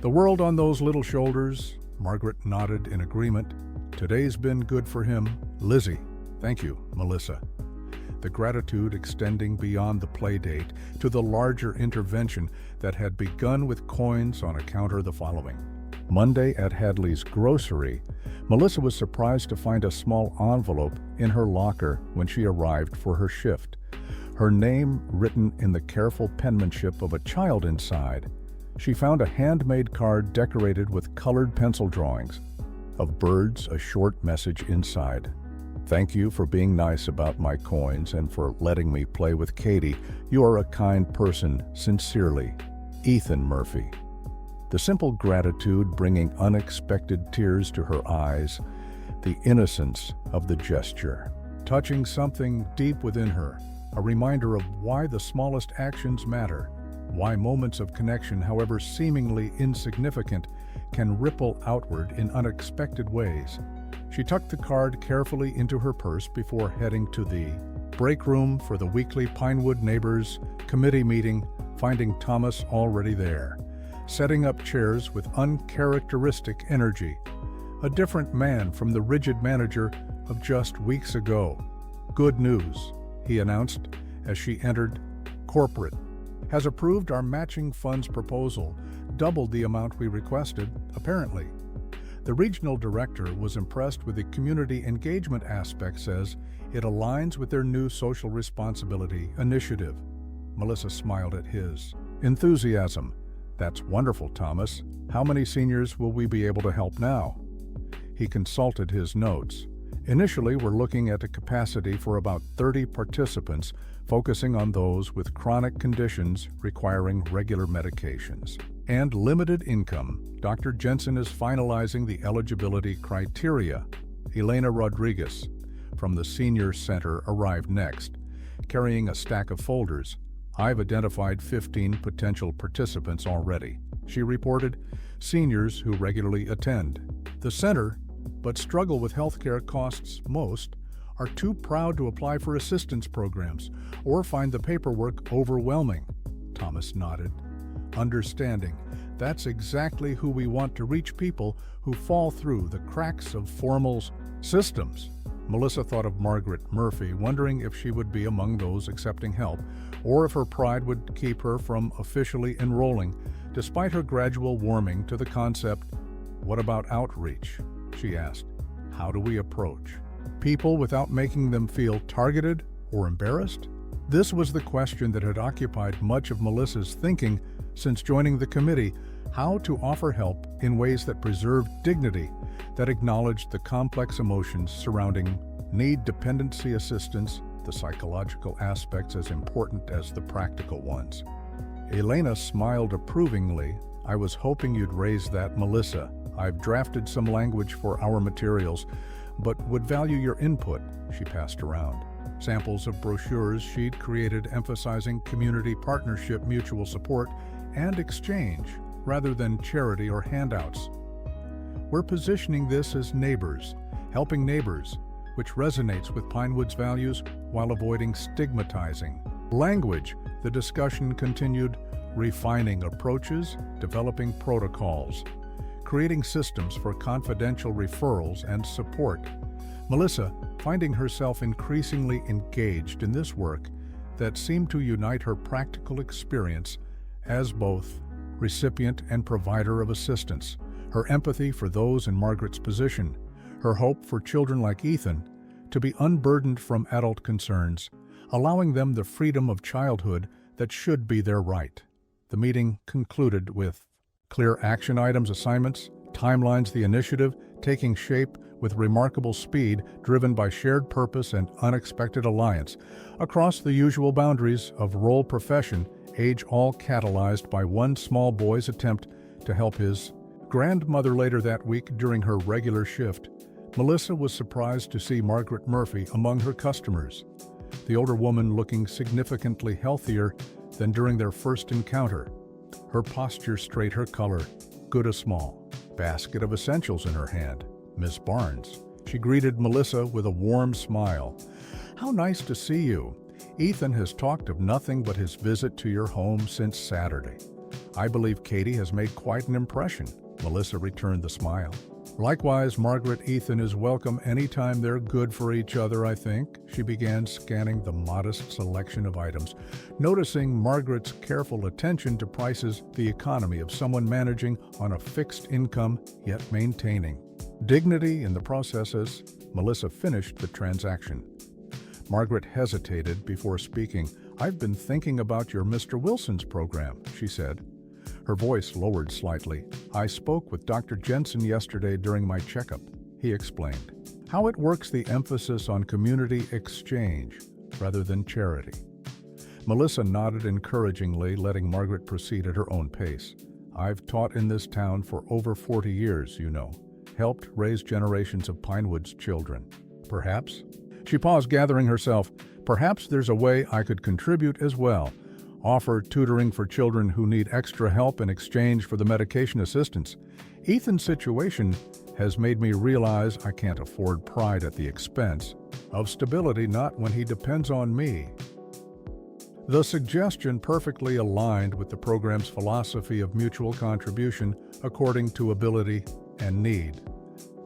the world on those little shoulders." Margaret nodded in agreement. "Today's been good for him." "Lizzie." "Thank you, Melissa." The gratitude extending beyond the play date to the larger intervention that had begun with coins on a counter the following Monday at Hadley's grocery. Melissa was surprised to find a small envelope in her locker when she arrived for her shift. Her name written in the careful penmanship of a child inside. She found a handmade card decorated with colored pencil drawings of birds, a short message inside. "Thank you for being nice about my coins and for letting me play with Katie. You are a kind person. Sincerely, Ethan Murphy." the simple gratitude bringing unexpected tears to her eyes, the innocence of the gesture, touching something deep within her, a reminder of why the smallest actions matter, why moments of connection, however seemingly insignificant, can ripple outward in unexpected ways. She tucked the card carefully into her purse before heading to the break room for the weekly Pinewood Neighbors Committee meeting, finding Thomas already there, setting up chairs with uncharacteristic energy. A different man from the rigid manager of just weeks ago. "Good news," he announced as she entered. "Corporate has approved our matching funds proposal, doubled the amount we requested, apparently." The regional director was impressed with the community engagement aspect, says it aligns with their new social responsibility initiative. Melissa smiled at his enthusiasm. "That's wonderful, Thomas. How many seniors will we be able to help now?" He consulted his notes. "Initially, we're looking at a capacity for about 30 participants, focusing on those with chronic conditions requiring regular medications and limited income. Dr. Jensen is finalizing the eligibility criteria." Elena Rodriguez from the Senior Center arrived next, carrying a stack of folders. "I've identified 15 potential participants already," she reported, "seniors who regularly attend the center but struggle with healthcare costs most, are too proud to apply for assistance programs or find the paperwork overwhelming." Thomas nodded, understanding that's exactly who we want to reach, people who fall through the cracks of formal systems. Melissa thought of Margaret Murphy, wondering if she would be among those accepting help, or if her pride would keep her from officially enrolling, despite her gradual warming to the concept. "What about outreach?" she asked. "How do we approach people without making them feel targeted or embarrassed?" This was the question that had occupied much of Melissa's thinking since joining the committee: how to offer help in ways that preserved dignity, that acknowledged the complex emotions surrounding need, dependency assistance, the psychological aspects as important as the practical ones. Elena smiled approvingly. "I was hoping you'd raise that, Melissa. I've drafted some language for our materials, but would value your input," she passed around samples of brochures she'd created emphasizing community partnership, mutual support, and exchange, rather than charity or handouts. "We're positioning this as neighbors, helping neighbors, which resonates with Pinewood's values while avoiding stigmatizing language." The discussion continued, refining approaches, developing protocols, creating systems for confidential referrals and support. Melissa, finding herself increasingly engaged in this work that seemed to unite her practical experience as both recipient and provider of assistance, her empathy for those in Margaret's position, her hope for children like Ethan to be unburdened from adult concerns, allowing them the freedom of childhood that should be their right. The meeting concluded with clear action items, assignments, timelines, the initiative taking shape with remarkable speed, driven by shared purpose and unexpected alliance across the usual boundaries of role, profession, age, all catalyzed by one small boy's attempt to help his grandmother. Later that week, during her regular shift, Melissa was surprised to see Margaret Murphy among her customers, the older woman looking significantly healthier than during their first encounter. Her posture straight, her color good, a small basket of essentials in her hand. "Miss Barnes," she greeted Melissa with a warm smile. "How nice to see you. Ethan has talked of nothing but his visit to your home since Saturday. I believe Katie has made quite an impression." Melissa returned the smile. "Likewise, Margaret, Ethan is welcome anytime. They're good for each other, I think." She began scanning the modest selection of items, noticing Margaret's careful attention to prices, the economy of someone managing on a fixed income yet maintaining dignity in the process. As Melissa finished the transaction, Margaret hesitated before speaking. "I've been thinking about your Mr. Wilson's program," she said. Her voice lowered slightly. "I spoke with Dr. Jensen yesterday during my checkup," he explained. "How it works, the emphasis on community exchange rather than charity." Melissa nodded encouragingly, letting Margaret proceed at her own pace. I've taught in this town for over 40 years, you know, helped raise generations of Pinewood's children. Perhaps? She paused, gathering herself. Perhaps there's a way I could contribute as well. Offer tutoring for children who need extra help in exchange for the medication assistance. Ethan's situation has made me realize I can't afford pride at the expense of stability, not when he depends on me. The suggestion perfectly aligned with the program's philosophy of mutual contribution according to ability and need.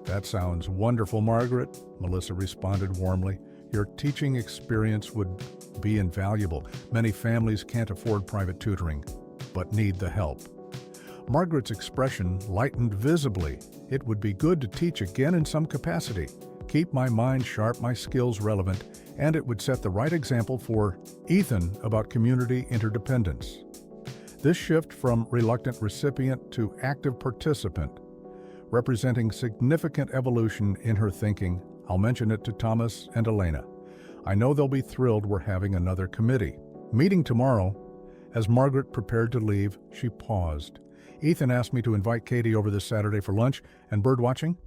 That sounds wonderful, Margaret, Melissa responded warmly. Your teaching experience would be invaluable. Many families can't afford private tutoring, but need the help. Margaret's expression lightened visibly. It would be good to teach again in some capacity. Keep my mind sharp, my skills relevant, and it would set the right example for Ethan about community interdependence. This shift from reluctant recipient to active participant, representing significant evolution in her thinking. I'll mention it to Thomas and Elena. I know they'll be thrilled we're having another committee meeting tomorrow. As Margaret prepared to leave, she paused. Ethan asked me to invite Katie over this Saturday for lunch and bird watching.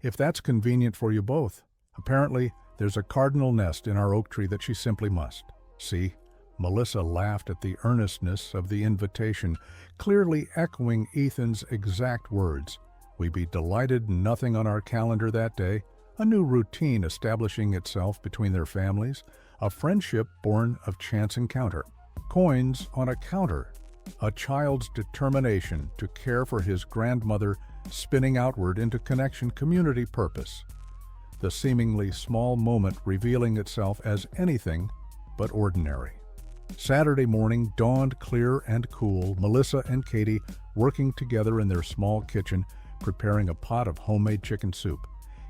If that's convenient for you both. Apparently, there's a cardinal nest in our oak tree that she simply must. See? Melissa laughed at the earnestness of the invitation, clearly echoing Ethan's exact words. We'd be delighted. Nothing on our calendar that day. A new routine establishing itself between their families. A friendship born of chance encounter. Coins on a counter. A child's determination to care for his grandmother spinning outward into connection, community, purpose. The seemingly small moment revealing itself as anything but ordinary. Saturday morning dawned clear and cool, Melissa and Katie working together in their small kitchen, preparing a pot of homemade chicken soup.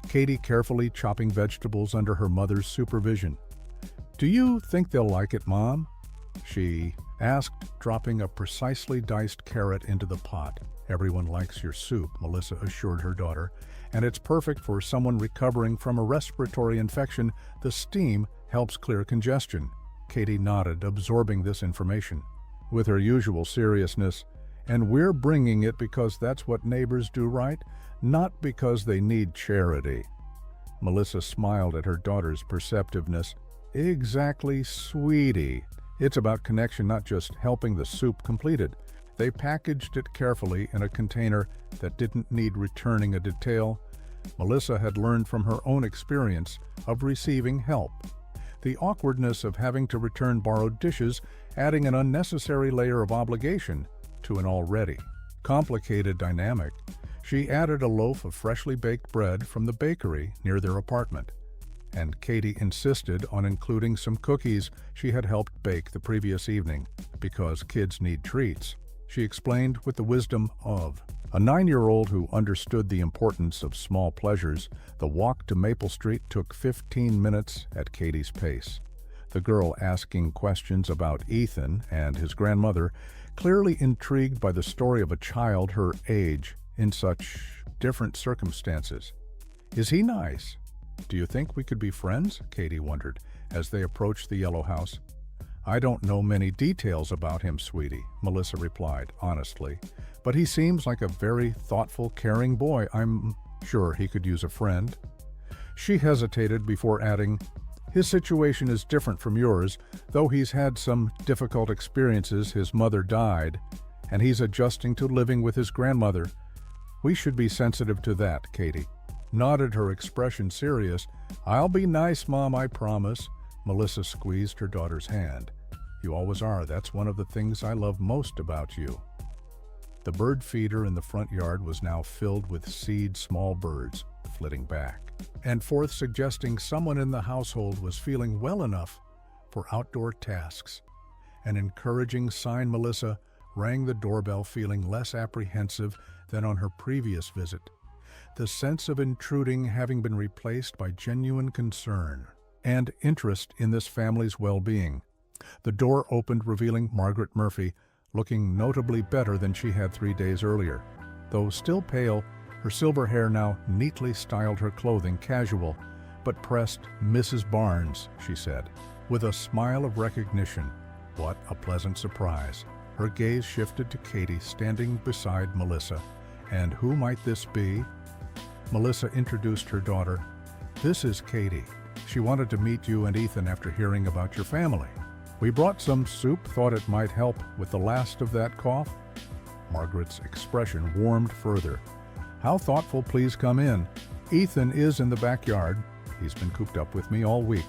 Katie carefully chopping vegetables under her mother's supervision. "Do you think they'll like it, Mom?" she asked, dropping a precisely diced carrot into the pot. "Everyone likes your soup," Melissa assured her daughter, "and it's perfect for someone recovering from a respiratory infection. The steam helps clear congestion." Katie nodded, absorbing this information. With her usual seriousness, "And we're bringing it because that's what neighbors do, right? Not because they need charity." Melissa smiled at her daughter's perceptiveness. "Exactly, sweetie. It's about connection, not just helping the soup completed." They packaged it carefully in a container that didn't need returning, a detail Melissa had learned from her own experience of receiving help. The awkwardness of having to return borrowed dishes, adding an unnecessary layer of obligation to an already complicated dynamic. She added a loaf of freshly baked bread from the bakery near their apartment, and Katie insisted on including some cookies she had helped bake the previous evening, because kids need treats. She explained with the wisdom of a 9-year-old who understood the importance of small pleasures. The walk to Maple Street took 15 minutes at Katie's pace. The girl asking questions about Ethan and his grandmother, clearly intrigued by the story of a child her age in such different circumstances. "Is he nice? Do you think we could be friends?" Katie wondered as they approached the yellow house. "I don't know many details about him, sweetie," Melissa replied honestly, "but he seems like a very thoughtful, caring boy. I'm sure he could use a friend." She hesitated before adding, "His situation is different from yours, though he's had some difficult experiences. His mother died, and he's adjusting to living with his grandmother. We should be sensitive to that," Katie nodded, her expression serious. "I'll be nice, Mom, I promise." Melissa squeezed her daughter's hand. "You always are. That's one of the things I love most about you." The bird feeder in the front yard was now filled with small birds flitting back and forth, suggesting someone in the household was feeling well enough for outdoor tasks. An encouraging sign. Melissa rang the doorbell, feeling less apprehensive than on her previous visit, the sense of intruding having been replaced by genuine concern and interest in this family's well-being. The door opened, revealing Margaret Murphy, looking notably better than she had 3 days earlier. Though still pale, her silver hair now neatly styled her clothing, casual but pressed. "Mrs. Barnes," she said, with a smile of recognition. What a pleasant surprise. Her gaze shifted to Katie standing beside Melissa. And who might this be? Melissa introduced her daughter. This is Katie. She wanted to meet you and Ethan after hearing about your family. We brought some soup, thought it might help with the last of that cough. Margaret's expression warmed further. How thoughtful, please come in. Ethan is in the backyard. He's been cooped up with me all week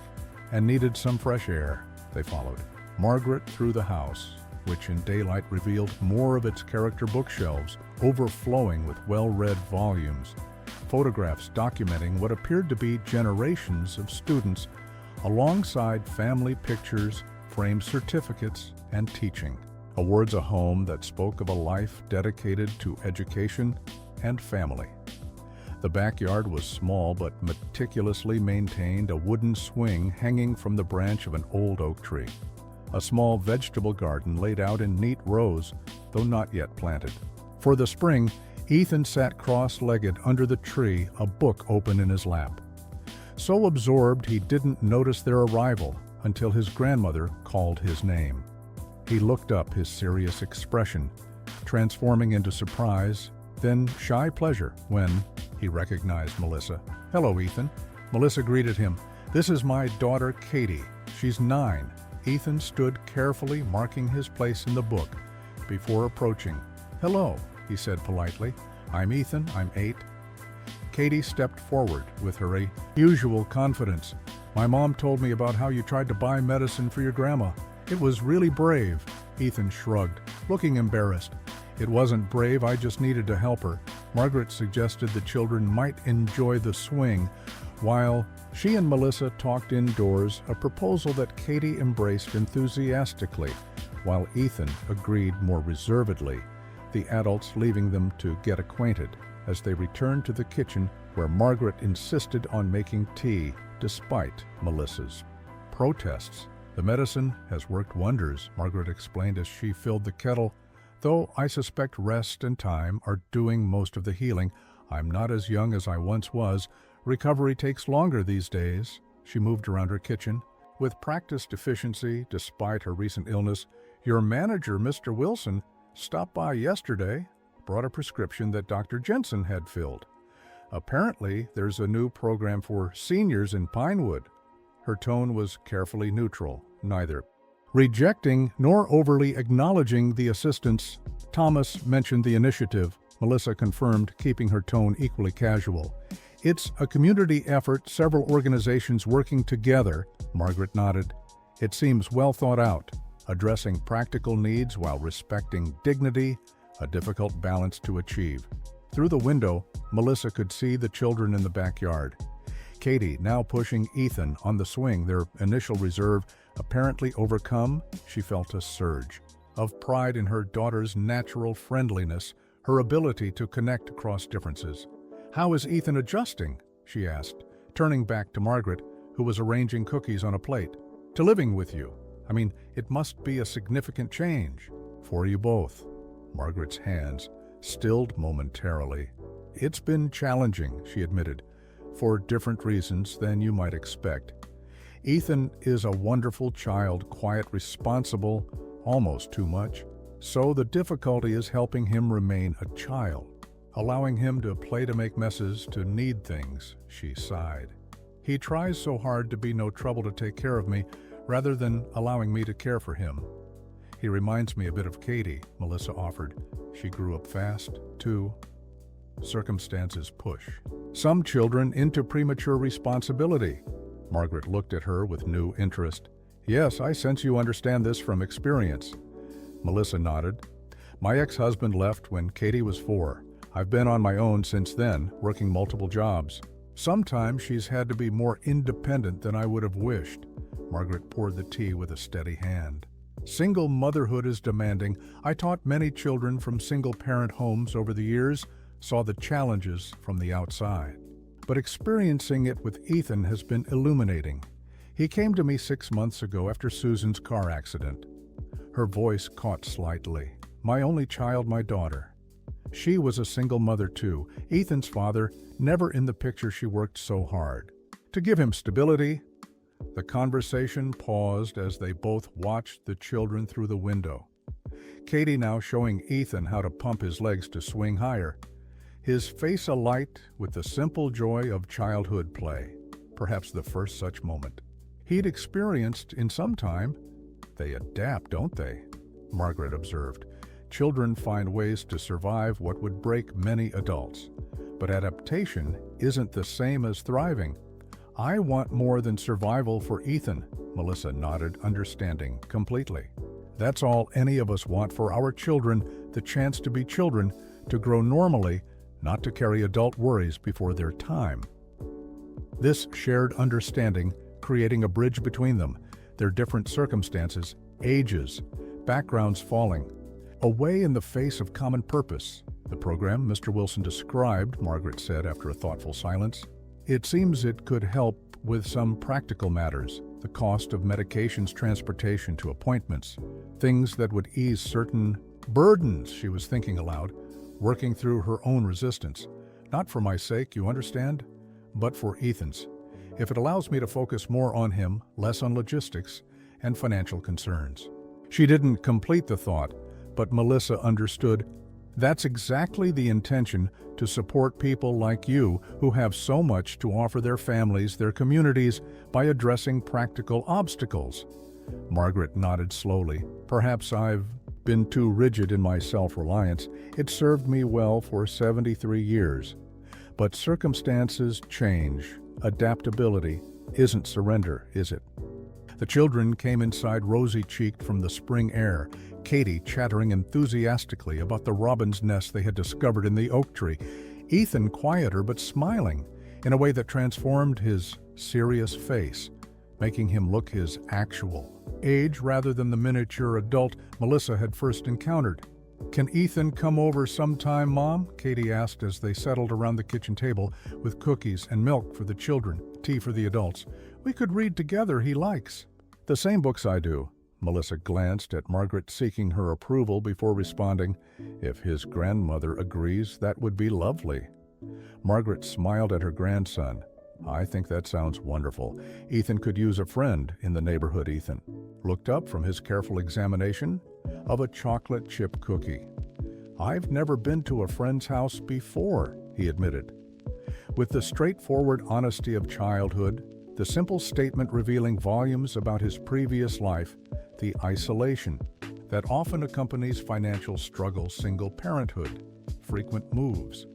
and needed some fresh air. They followed Margaret through the house, which in daylight revealed more of its character bookshelves, overflowing with well-read volumes, photographs documenting what appeared to be generations of students, alongside family pictures, framed certificates, and teaching. Awards a home that spoke of a life dedicated to education and family. The backyard was small but meticulously maintained, a wooden swing hanging from the branch of an old oak tree. A small vegetable garden laid out in neat rows, though not yet planted. For the spring, Ethan sat cross-legged under the tree, a book open in his lap. So absorbed he didn't notice their arrival until his grandmother called his name. He looked up, his serious expression transforming into surprise, then shy pleasure when he recognized Melissa. "Hello, Ethan." Melissa greeted him. "This is my daughter, Katie. She's 9. Ethan stood carefully marking his place in the book before approaching. "Hello," he said politely. "I'm Ethan. I'm 8. Katie stepped forward with her usual confidence. "My mom told me about how you tried to buy medicine for your grandma. It was really brave." Ethan shrugged, looking embarrassed. "It wasn't brave, I just needed to help her." Margaret suggested the children might enjoy the swing, while she and Melissa talked indoors, a proposal that Katie embraced enthusiastically, while Ethan agreed more reservedly, the adults leaving them to get acquainted as they returned to the kitchen where Margaret insisted on making tea despite Melissa's protests. "The medicine has worked wonders," Margaret explained as she filled the kettle. "Though I suspect rest and time are doing most of the healing. I'm not as young as I once was. Recovery takes longer these days." She moved around her kitchen. With practiced efficiency, despite her recent illness, "Your manager, Mr. Wilson, stopped by yesterday, brought a prescription that Dr. Jensen had filled. Apparently, there's a new program for seniors in Pinewood." Her tone was carefully neutral, neither rejecting nor overly acknowledging the assistance. Thomas mentioned the initiative. Melissa confirmed, keeping her tone equally casual. "It's a community effort, several organizations working together." Margaret nodded. "It seems well thought out, addressing practical needs while respecting dignity, a difficult balance to achieve." Through the window, Melissa could see the children in the backyard. Katie now pushing Ethan on the swing, their initial reserve apparently overcome. She felt a surge of pride in her daughter's natural friendliness, her ability to connect across differences. "How is Ethan adjusting?" she asked, turning back to Margaret, who was arranging cookies on a plate. "To living with you. I mean, it must be a significant change for you both." Margaret's hands stilled momentarily. "It's been challenging," she admitted, "for different reasons than you might expect. Ethan is a wonderful child, quiet, responsible, almost too much. So the difficulty is helping him remain a child, allowing him to play, to make messes, to need things," she sighed. "He tries so hard to be no trouble, to take care of me, rather than allowing me to care for him. He reminds me a bit of Katie," Melissa offered. "She grew up fast, too." Circumstances push some children into premature responsibility. Margaret looked at her with new interest. "Yes, I sense you understand this from experience." Melissa nodded. "My ex-husband left when Katie was 4. I've been on my own since then, working multiple jobs. Sometimes she's had to be more independent than I would have wished." Margaret poured the tea with a steady hand. "Single motherhood is demanding. I taught many children from single-parent homes over the years, saw the challenges from the outside. But experiencing it with Ethan has been illuminating. He came to me 6 months ago after Susan's car accident." Her voice caught slightly. "My only child, my daughter. She was a single mother too. Ethan's father, never in the picture. She worked so hard to give him stability." The conversation paused as they both watched the children through the window. Katie now showing Ethan how to pump his legs to swing higher. His face alight with the simple joy of childhood play, perhaps the first such moment he'd experienced in some time. They adapt, don't they? Margaret observed. Children find ways to survive what would break many adults. But adaptation isn't the same as thriving. I want more than survival for Ethan, Melissa nodded, understanding completely. That's all any of us want for our children, the chance to be children, to grow normally, not to carry adult worries before their time. This shared understanding, creating a bridge between them, their different circumstances, ages, backgrounds falling, away in the face of common purpose. The program Mr. Wilson described, Margaret said after a thoughtful silence. It seems it could help with some practical matters, the cost of medications, transportation to appointments, things that would ease certain burdens, she was thinking aloud, working through her own resistance. Not for my sake, you understand, but for Ethan's. If it allows me to focus more on him, less on logistics and financial concerns. She didn't complete the thought, but Melissa understood. That's exactly the intention, to support people like you who have so much to offer their families, their communities, by addressing practical obstacles. Margaret nodded slowly. Perhaps I've been too rigid in my self-reliance. It served me well for 73 years. But circumstances change. Adaptability isn't surrender, is it? The children came inside rosy-cheeked from the spring air, Katie chattering enthusiastically about the robin's nest they had discovered in the oak tree, Ethan quieter but smiling in a way that transformed his serious face, making him look his actual age rather than the miniature adult Melissa had first encountered. "Can Ethan come over sometime, Mom?" Katie asked as they settled around the kitchen table with cookies and milk for the children, tea for the adults. "We could read together, he likes." "The same books I do." Melissa glanced at Margaret, seeking her approval before responding. "If his grandmother agrees, that would be lovely." Margaret smiled at her grandson. "I think that sounds wonderful. Ethan could use a friend in the neighborhood." Ethan looked up from his careful examination of a chocolate chip cookie. "I've never been to a friend's house before," he admitted. With the straightforward honesty of childhood, the simple statement revealing volumes about his previous life, the isolation that often accompanies financial struggle, single parenthood, frequent moves.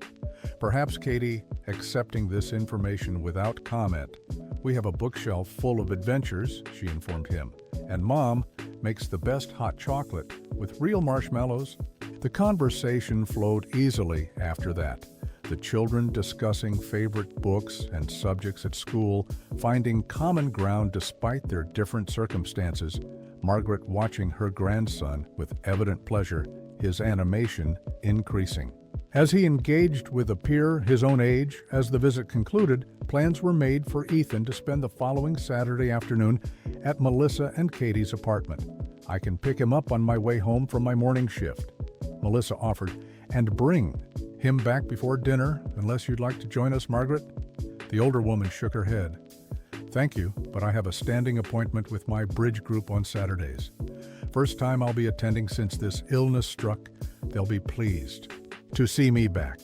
Perhaps Katie accepting this information without comment. "We have a bookshelf full of adventures," she informed him, "and Mom makes the best hot chocolate with real marshmallows." The conversation flowed easily after that. The children discussing favorite books and subjects at school, finding common ground despite their different circumstances. Margaret watching her grandson with evident pleasure, his animation increasing. As he engaged with a peer his own age, as the visit concluded, plans were made for Ethan to spend the following Saturday afternoon at Melissa and Katie's apartment. "I can pick him up on my way home from my morning shift," Melissa offered, "and bring him back before dinner, unless you'd like to join us, Margaret." The older woman shook her head. "Thank you, but I have a standing appointment with my bridge group on Saturdays. First time I'll be attending since this illness struck. They'll be pleased to see me back."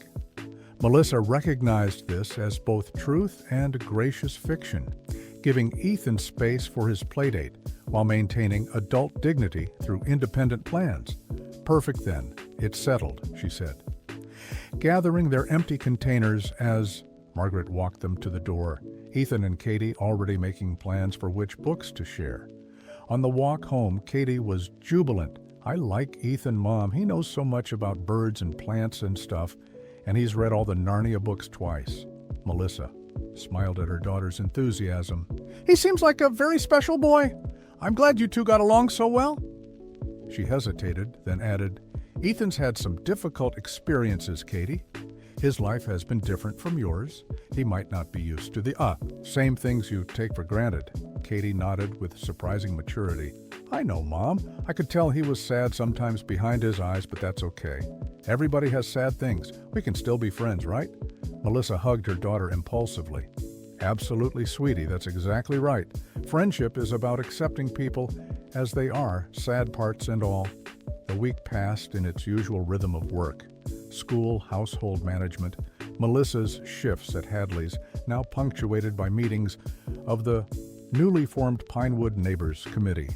Melissa recognized this as both truth and gracious fiction, giving Ethan space for his playdate while maintaining adult dignity through independent plans. "Perfect then. It's settled," she said. Gathering their empty containers as Margaret walked them to the door, Ethan and Katie already making plans for which books to share. On the walk home, Katie was jubilant. "I like Ethan, Mom. He knows so much about birds and plants and stuff, and he's read all the Narnia books twice." Melissa smiled at her daughter's enthusiasm. "He seems like a very special boy. I'm glad you two got along so well." She hesitated, then added, "Ethan's had some difficult experiences, Katie. His life has been different from yours. He might not be used to the same things you take for granted." Katie nodded with surprising maturity. "I know, Mom. I could tell he was sad sometimes behind his eyes, but that's okay. Everybody has sad things. We can still be friends, right?" Melissa hugged her daughter impulsively. "Absolutely, sweetie. That's exactly right. Friendship is about accepting people as they are, sad parts and all." The week passed in its usual rhythm of work. School, household management, Melissa's shifts at Hadley's, now punctuated by meetings of the newly formed Pinewood Neighbors Committee.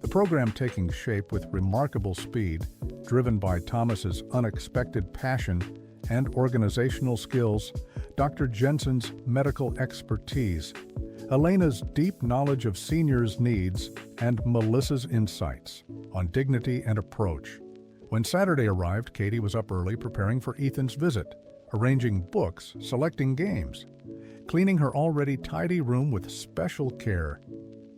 The program taking shape with remarkable speed, driven by Thomas's unexpected passion and organizational skills, Dr. Jensen's medical expertise, Elena's deep knowledge of seniors' needs, and Melissa's insights on dignity and approach. When Saturday arrived, Katie was up early preparing for Ethan's visit, arranging books, selecting games, cleaning her already tidy room with special care.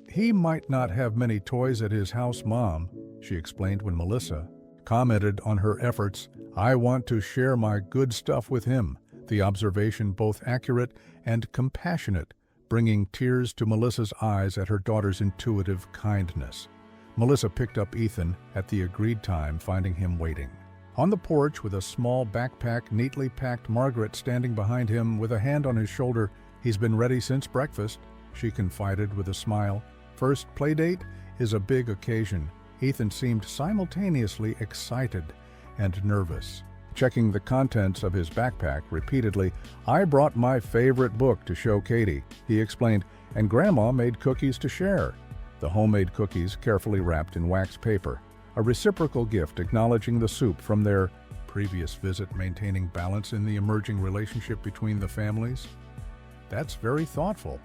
"He might not have many toys at his house, Mom," she explained when Melissa commented on her efforts. "I want to share my good stuff with him," the observation both accurate and compassionate, bringing tears to Melissa's eyes at her daughter's intuitive kindness. Melissa picked up Ethan at the agreed time, finding him waiting. On the porch, with a small backpack neatly packed, Margaret standing behind him with a hand on his shoulder. "He's been ready since breakfast," she confided with a smile. "First playdate is a big occasion." Ethan seemed simultaneously excited and nervous. Checking the contents of his backpack repeatedly, "I brought my favorite book to show Katie," he explained, "and Grandma made cookies to share." The homemade cookies carefully wrapped in wax paper, a reciprocal gift acknowledging the soup from their previous visit, maintaining balance in the emerging relationship between the families. "That's very thoughtful."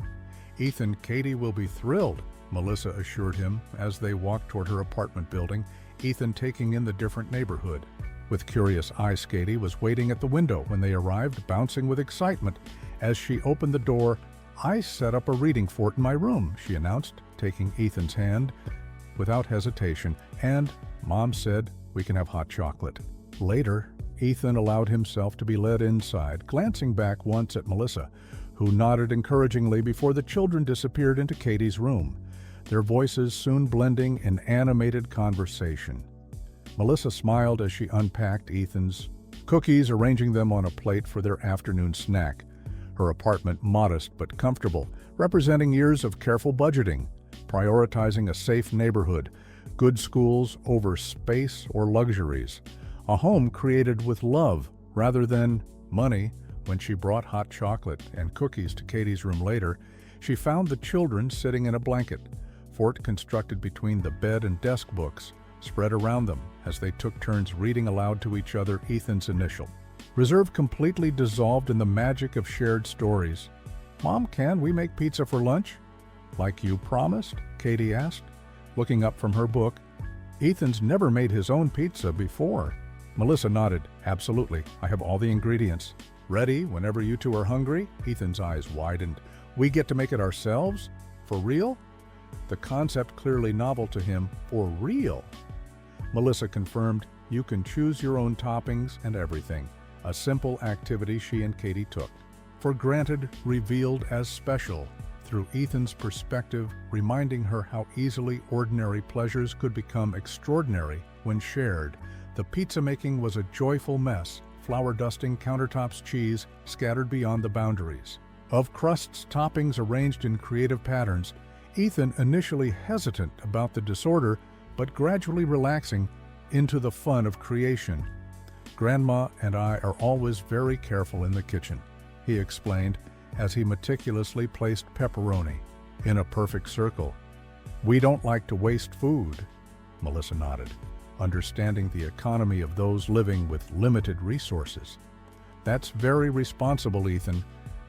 "Ethan, Katie will be thrilled," Melissa assured him as they walked toward her apartment building, Ethan taking in the different neighborhood. With curious eyes, Katie was waiting at the window when they arrived, bouncing with excitement. As she opened the door, "I set up a reading fort in my room," she announced, taking Ethan's hand without hesitation, "and Mom said we can have hot chocolate." Later, Ethan allowed himself to be led inside, glancing back once at Melissa, who nodded encouragingly before the children disappeared into Katie's room, their voices soon blending in animated conversation. Melissa smiled as she unpacked Ethan's cookies, arranging them on a plate for their afternoon snack. Her apartment modest but comfortable, representing years of careful budgeting, prioritizing a safe neighborhood, good schools over space or luxuries, a home created with love rather than money. When she brought hot chocolate and cookies to Katie's room later, she found the children sitting in a blanket fort constructed between the bed and desk, books spread around them as they took turns reading aloud to each other Ethan's initial. Reserve completely dissolved in the magic of shared stories. "Mom, can we make pizza for lunch?" "Like you promised?" Katie asked, looking up from her book. "Ethan's never made his own pizza before." Melissa nodded. "Absolutely. I have all the ingredients. Ready whenever you two are hungry?" Ethan's eyes widened. "We get to make it ourselves? For real?" The concept clearly novel to him. "For real?" Melissa confirmed, "You can choose your own toppings and everything." A simple activity she and Katie took for granted, revealed as special through Ethan's perspective, reminding her how easily ordinary pleasures could become extraordinary when shared. The pizza making was a joyful mess, flour dusting countertops, cheese scattered beyond the boundaries of crusts, toppings arranged in creative patterns. Ethan initially hesitant about the disorder, but gradually relaxing into the fun of creation. "Grandma and I are always very careful in the kitchen," he explained as he meticulously placed pepperoni in a perfect circle. "We don't like to waste food." Melissa nodded, understanding the economy of those living with limited resources. "That's very responsible, Ethan,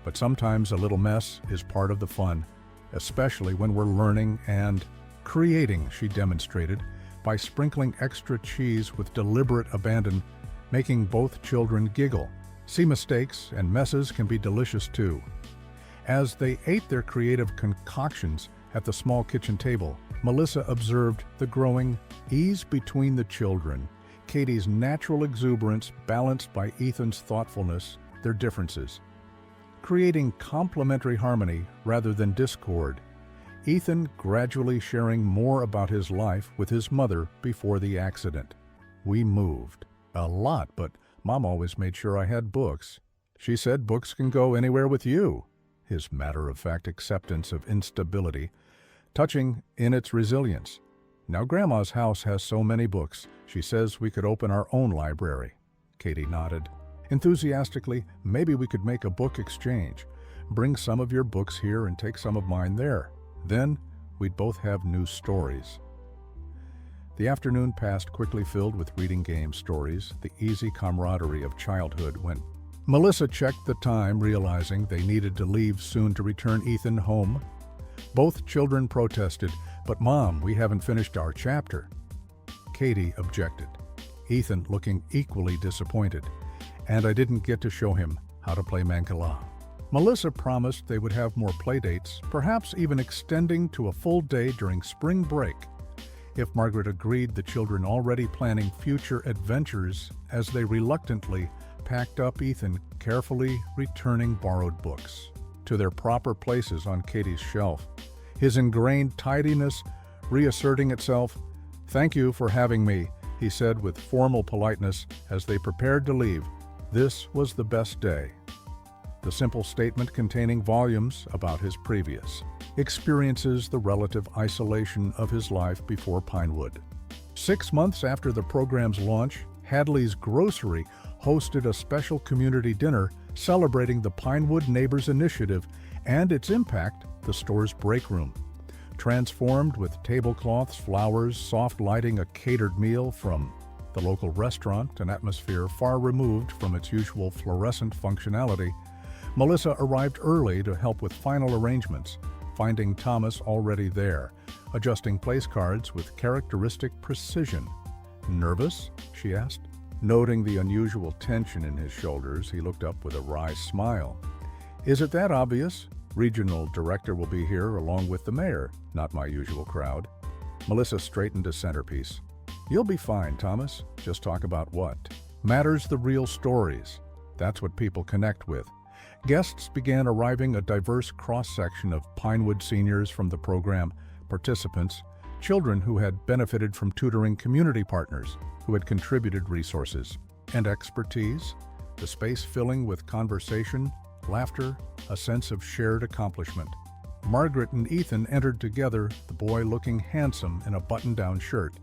but sometimes a little mess is part of the fun, especially when we're learning and creating," she demonstrated, by sprinkling extra cheese with deliberate abandon, making both children giggle. See, mistakes and messes can be delicious too. As they ate their creative concoctions at the small kitchen table, Melissa observed the growing ease between the children, Katie's natural exuberance balanced by Ethan's thoughtfulness, their differences, creating complementary harmony rather than discord. Ethan gradually sharing more about his life with his mother before the accident. "We moved a lot, but Mom always made sure I had books. She said books can go anywhere with you." His matter-of-fact acceptance of instability, touching in its resilience. Now Grandma's house has so many books. She says we could open our own library. Katie nodded. Enthusiastically, maybe we could make a book exchange. Bring some of your books here and take some of mine there. Then we'd both have new stories. The afternoon passed quickly, filled with reading game stories, the easy camaraderie of childhood when Melissa checked the time, realizing they needed to leave soon to return Ethan home. Both children protested, "But Mom, we haven't finished our chapter." Katie objected, Ethan looking equally disappointed. "And I didn't get to show him how to play Mancala." Melissa promised they would have more playdates, perhaps even extending to a full day during spring break. If Margaret agreed, the children already planning future adventures as they reluctantly packed up Ethan, carefully returning borrowed books to their proper places on Katie's shelf, his ingrained tidiness reasserting itself. "Thank you for having me," he said with formal politeness as they prepared to leave. This was the best day. The simple statement containing volumes about his previous experiences, the relative isolation of his life before Pinewood. 6 months after the program's launch, Hadley's Grocery hosted a special community dinner celebrating the Pinewood Neighbors Initiative and its impact, the store's break room. Transformed with tablecloths, flowers, soft lighting, a catered meal from the local restaurant, an atmosphere far removed from its usual fluorescent functionality, Melissa arrived early to help with final arrangements, finding Thomas already there, adjusting place cards with characteristic precision. "Nervous?" she asked. Noting the unusual tension in his shoulders, he looked up with a wry smile. "Is it that obvious? Regional director will be here along with the mayor, not my usual crowd." Melissa straightened a centerpiece. "You'll be fine, Thomas. Just talk about what matters, the real stories. That's what people connect with." Guests began arriving, a diverse cross-section of Pinewood seniors from the program, participants, children who had benefited from tutoring, community partners who had contributed resources and expertise, the space filling with conversation, laughter, a sense of shared accomplishment. Margaret and Ethan entered together, the boy looking handsome in a button-down shirt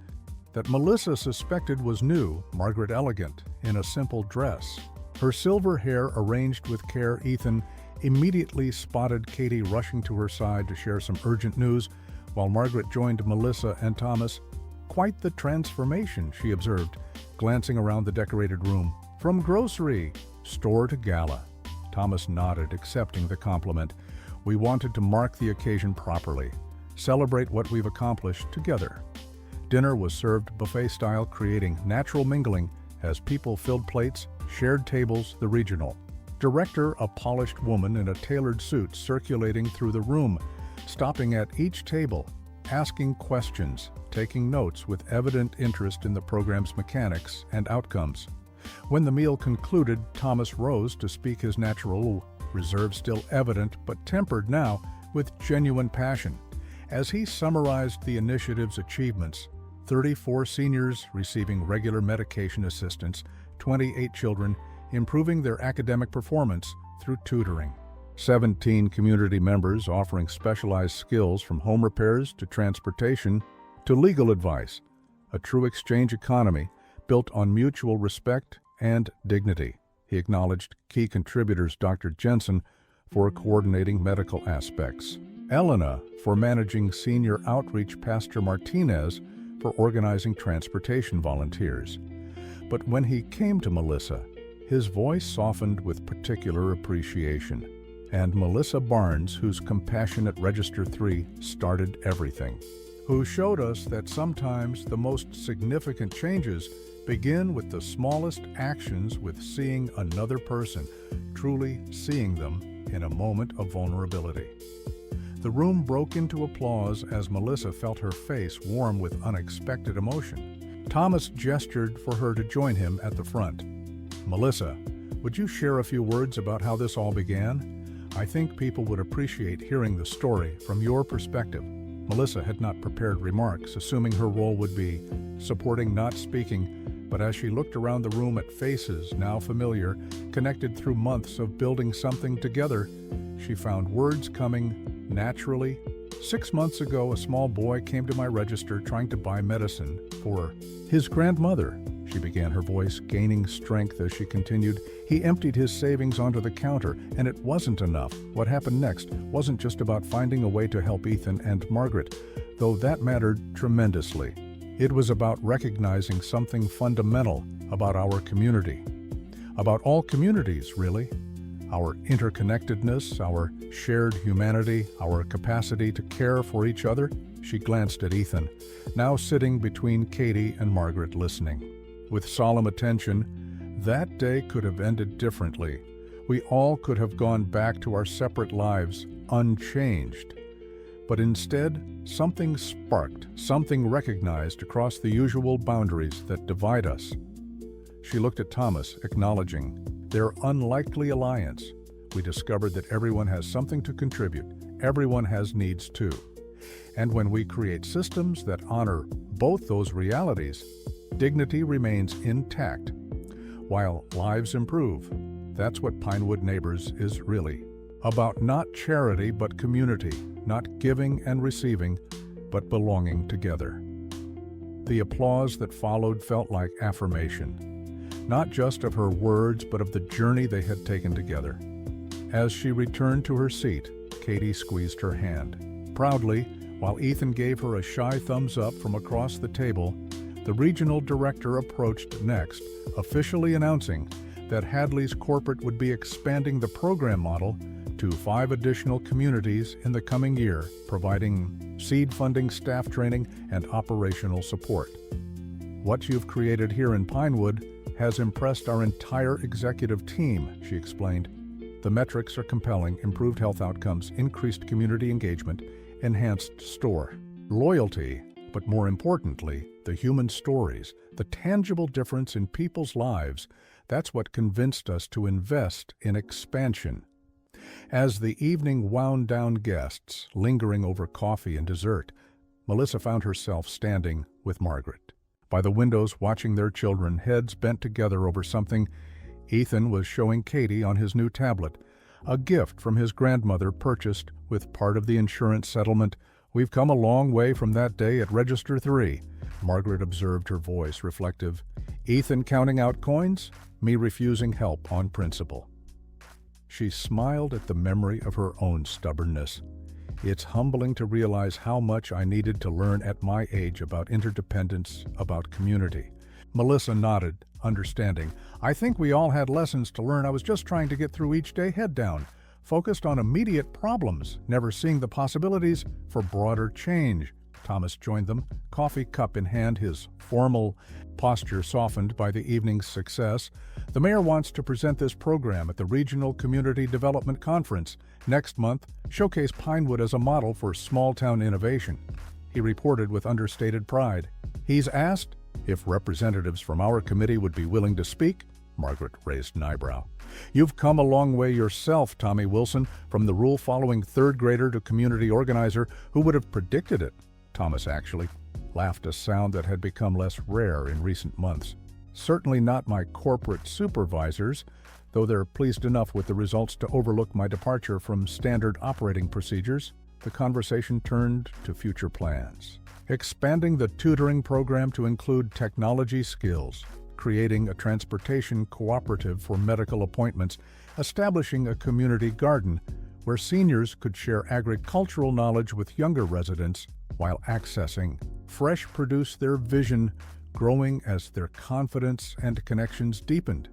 that Melissa suspected was new, Margaret elegant in a simple dress. Her silver hair arranged with care. Ethan immediately spotted Katie rushing to her side to share some urgent news, while Margaret joined Melissa and Thomas. "Quite the transformation," she observed, glancing around the decorated room. "From grocery store to gala." Thomas nodded, accepting the compliment. "We wanted to mark the occasion properly, celebrate what we've accomplished together." Dinner was served buffet-style, creating natural mingling as people filled plates, shared tables, the regional director, a polished woman in a tailored suit, circulating through the room, stopping at each table, asking questions, taking notes with evident interest in the program's mechanics and outcomes. When the meal concluded, Thomas rose to speak, his natural reserve still evident but tempered now with genuine passion. As he summarized the initiative's achievements, 34 seniors receiving regular medication assistance, 28 children improving their academic performance through tutoring, 17 community members offering specialized skills from home repairs to transportation to legal advice, a true exchange economy built on mutual respect and dignity. He acknowledged key contributors Dr. Jensen for coordinating medical aspects, Elena for managing senior outreach, Pastor Martinez for organizing transportation volunteers. But when he came to Melissa, his voice softened with particular appreciation. And Melissa Barnes, whose compassionate Register 3 started everything, who showed us that sometimes the most significant changes begin with the smallest actions, with seeing another person, truly seeing them in a moment of vulnerability. The room broke into applause as Melissa felt her face warm with unexpected emotion. Thomas gestured for her to join him at the front. "Melissa, would you share a few words about how this all began? I think people would appreciate hearing the story from your perspective." Melissa had not prepared remarks, assuming her role would be supporting, not speaking, but as she looked around the room at faces now familiar, connected through months of building something together, she found words coming naturally, 6 months ago, a small boy came to my register trying to buy medicine for his grandmother. She began, her voice gaining strength as she continued. He emptied his savings onto the counter, and it wasn't enough. What happened next wasn't just about finding a way to help Ethan and Margaret, though that mattered tremendously. It was about recognizing something fundamental about our community. About all communities, really. Our interconnectedness, our shared humanity, our capacity to care for each other. She glanced at Ethan, now sitting between Katie and Margaret, listening. With solemn attention, that day could have ended differently. We all could have gone back to our separate lives, unchanged. But instead, something sparked, something recognized across the usual boundaries that divide us. She looked at Thomas, acknowledging their unlikely alliance. We discovered that everyone has something to contribute. Everyone has needs too. And when we create systems that honor both those realities, dignity remains intact, while lives improve. That's what Pinewood Neighbors is really about. Not charity, but community. Not giving and receiving, but belonging together. The applause that followed felt like affirmation, not just of her words, but of the journey they had taken together. As she returned to her seat, Katie squeezed her hand. Proudly, while Ethan gave her a shy thumbs up from across the table, the regional director approached next, officially announcing that Hadley's corporate would be expanding the program model to 5 additional communities in the coming year, providing seed funding, staff training, and operational support. What you've created here in Pinewood has impressed our entire executive team, she explained. The metrics are compelling: improved health outcomes, increased community engagement, enhanced store loyalty, but more importantly, the human stories, the tangible difference in people's lives. That's what convinced us to invest in expansion. As the evening wound down, guests lingering over coffee and dessert, Melissa found herself standing with Margaret by the windows, watching their children, heads bent together over something. Ethan was showing Katie on his new tablet, a gift from his grandmother purchased with part of the insurance settlement. We've come a long way from that day at Register 3, Margaret observed, her voice reflective. Ethan counting out coins, me refusing help on principle. She smiled at the memory of her own stubbornness. It's humbling to realize how much I needed to learn at my age about interdependence, about community. Melissa nodded, understanding. I think we all had lessons to learn. I was just trying to get through each day head down, focused on immediate problems, never seeing the possibilities for broader change. Thomas joined them, coffee cup in hand, his formal posture softened by the evening's success. The mayor wants to present this program at the Regional Community Development Conference next month, showcase Pinewood as a model for small-town innovation. He reported with understated pride. He's asked if representatives from our committee would be willing to speak. Margaret raised an eyebrow. You've come a long way yourself, Tommy Wilson, from the rule-following third grader to community organizer. Who would have predicted it? Thomas actually laughed, a sound that had become less rare in recent months. Certainly not my corporate supervisors, though they're pleased enough with the results to overlook my departure from standard operating procedures. The conversation turned to future plans. Expanding the tutoring program to include technology skills, creating a transportation cooperative for medical appointments, establishing a community garden where seniors could share agricultural knowledge with younger residents while accessing fresh produce, their vision growing as their confidence and connections deepened.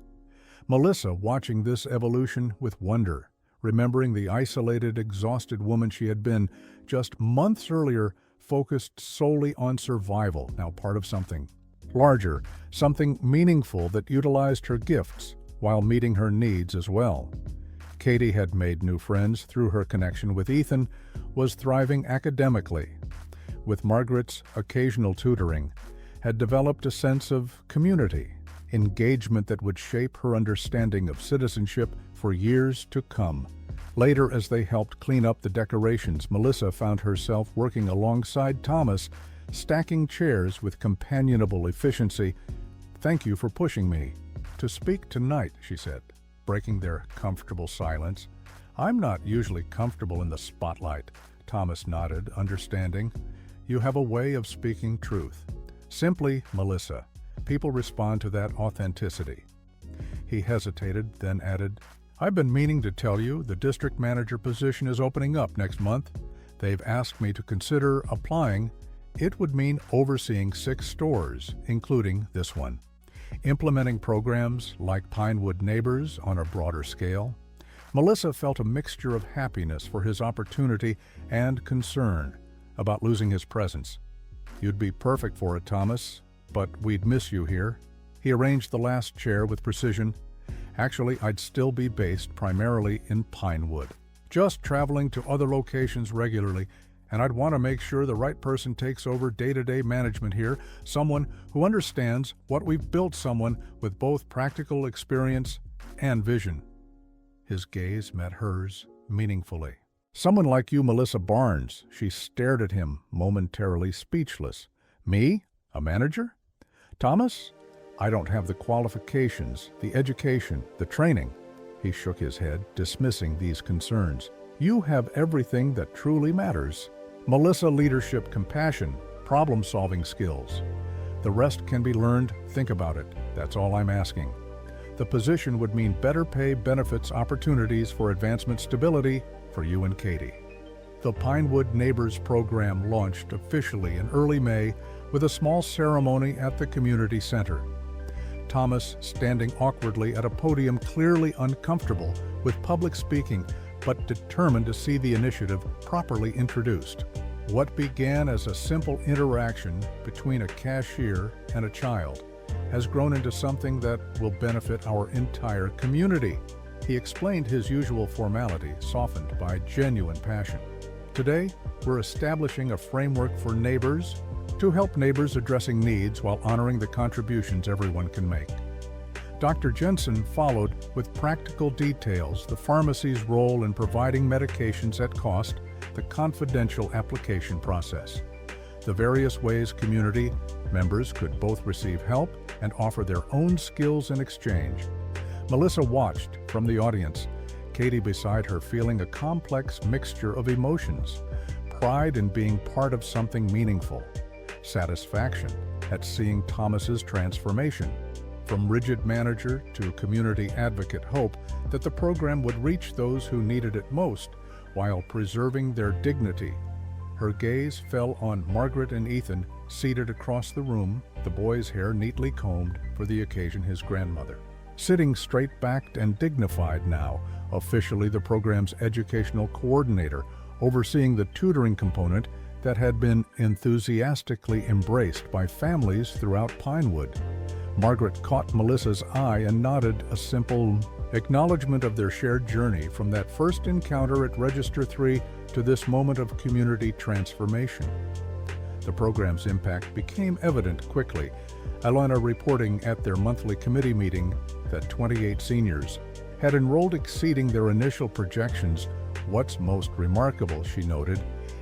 Melissa watching this evolution with wonder, remembering the isolated, exhausted woman she had been just months earlier, focused solely on survival, now part of something larger, something meaningful that utilized her gifts while meeting her needs as well. Katie had made new friends through her connection with Ethan, was thriving academically. With Margaret's occasional tutoring, had developed a sense of community, engagement that would shape her understanding of citizenship for years to come. Later, as they helped clean up the decorations, Melissa found herself working alongside Thomas, stacking chairs with companionable efficiency. Thank you for pushing me to speak tonight, she said, breaking their comfortable silence. I'm not usually comfortable in the spotlight. Thomas nodded, understanding. You have a way of speaking truth. Simply Melissa. People respond to that authenticity. He hesitated, then added, I've been meaning to tell you the district manager position is opening up next month. They've asked me to consider applying. It would mean overseeing 6 stores, including this one. Implementing programs like Pinewood Neighbors on a broader scale. Melissa felt a mixture of happiness for his opportunity and concern about losing his presence. You'd be perfect for it, Thomas, but we'd miss you here. He arranged the last chair with precision. Actually, I'd still be based primarily in Pinewood, just traveling to other locations regularly, and I'd want to make sure the right person takes over day-to-day management here, someone who understands what we've built, someone with both practical experience and vision. His gaze met hers meaningfully. Someone like you, Melissa Barnes. She stared at him, momentarily speechless. Me? A manager? Thomas? I don't have the qualifications, the education, the training. He shook his head, dismissing these concerns. You have everything that truly matters. Melissa, leadership, compassion, problem-solving skills. The rest can be learned. Think about it. That's all I'm asking. The position would mean better pay, benefits, opportunities for advancement, stability for you and Katie. The Pinewood Neighbors program launched officially in early May with a small ceremony at the community center. Thomas standing awkwardly at a podium, clearly uncomfortable with public speaking, but determined to see the initiative properly introduced. What began as a simple interaction between a cashier and a child has grown into something that will benefit our entire community. He explained his usual formality, softened by genuine passion. Today, we're establishing a framework for neighbors to help neighbors addressing needs while honoring the contributions everyone can make. Dr. Jensen followed with practical details, the pharmacy's role in providing medications at cost, the confidential application process, the various ways community members could both receive help and offer their own skills in exchange. Melissa watched from the audience, Katie beside her feeling a complex mixture of emotions, pride in being part of something meaningful, satisfaction at seeing Thomas's transformation, from rigid manager to community advocate, hope that the program would reach those who needed it most while preserving their dignity. Her gaze fell on Margaret and Ethan, seated across the room, the boy's hair neatly combed for the occasion, his grandmother. Sitting straight-backed and dignified now, officially the program's educational coordinator, overseeing the tutoring component that had been enthusiastically embraced by families throughout Pinewood. Margaret caught Melissa's eye and nodded a simple acknowledgement of their shared journey from that first encounter at Register 3 to this moment of community transformation. The program's impact became evident quickly. Elena reporting at their monthly committee meeting that 28 seniors had enrolled exceeding their initial projections. What's most remarkable, she noted,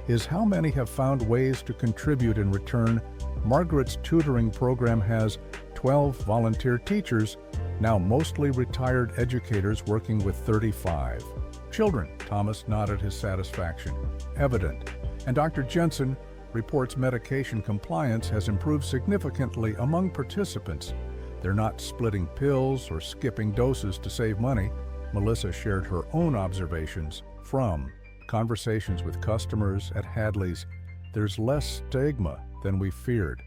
is how many have found ways to contribute in return. Margaret's tutoring program has 12 volunteer teachers, now mostly retired educators working with 35 children. Thomas nodded his satisfaction, evident. And Dr. Jensen reports medication compliance has improved significantly among participants. They're not splitting pills or skipping doses to save money. Melissa shared her own observations from conversations with customers at Hadley's. There's less stigma than we feared.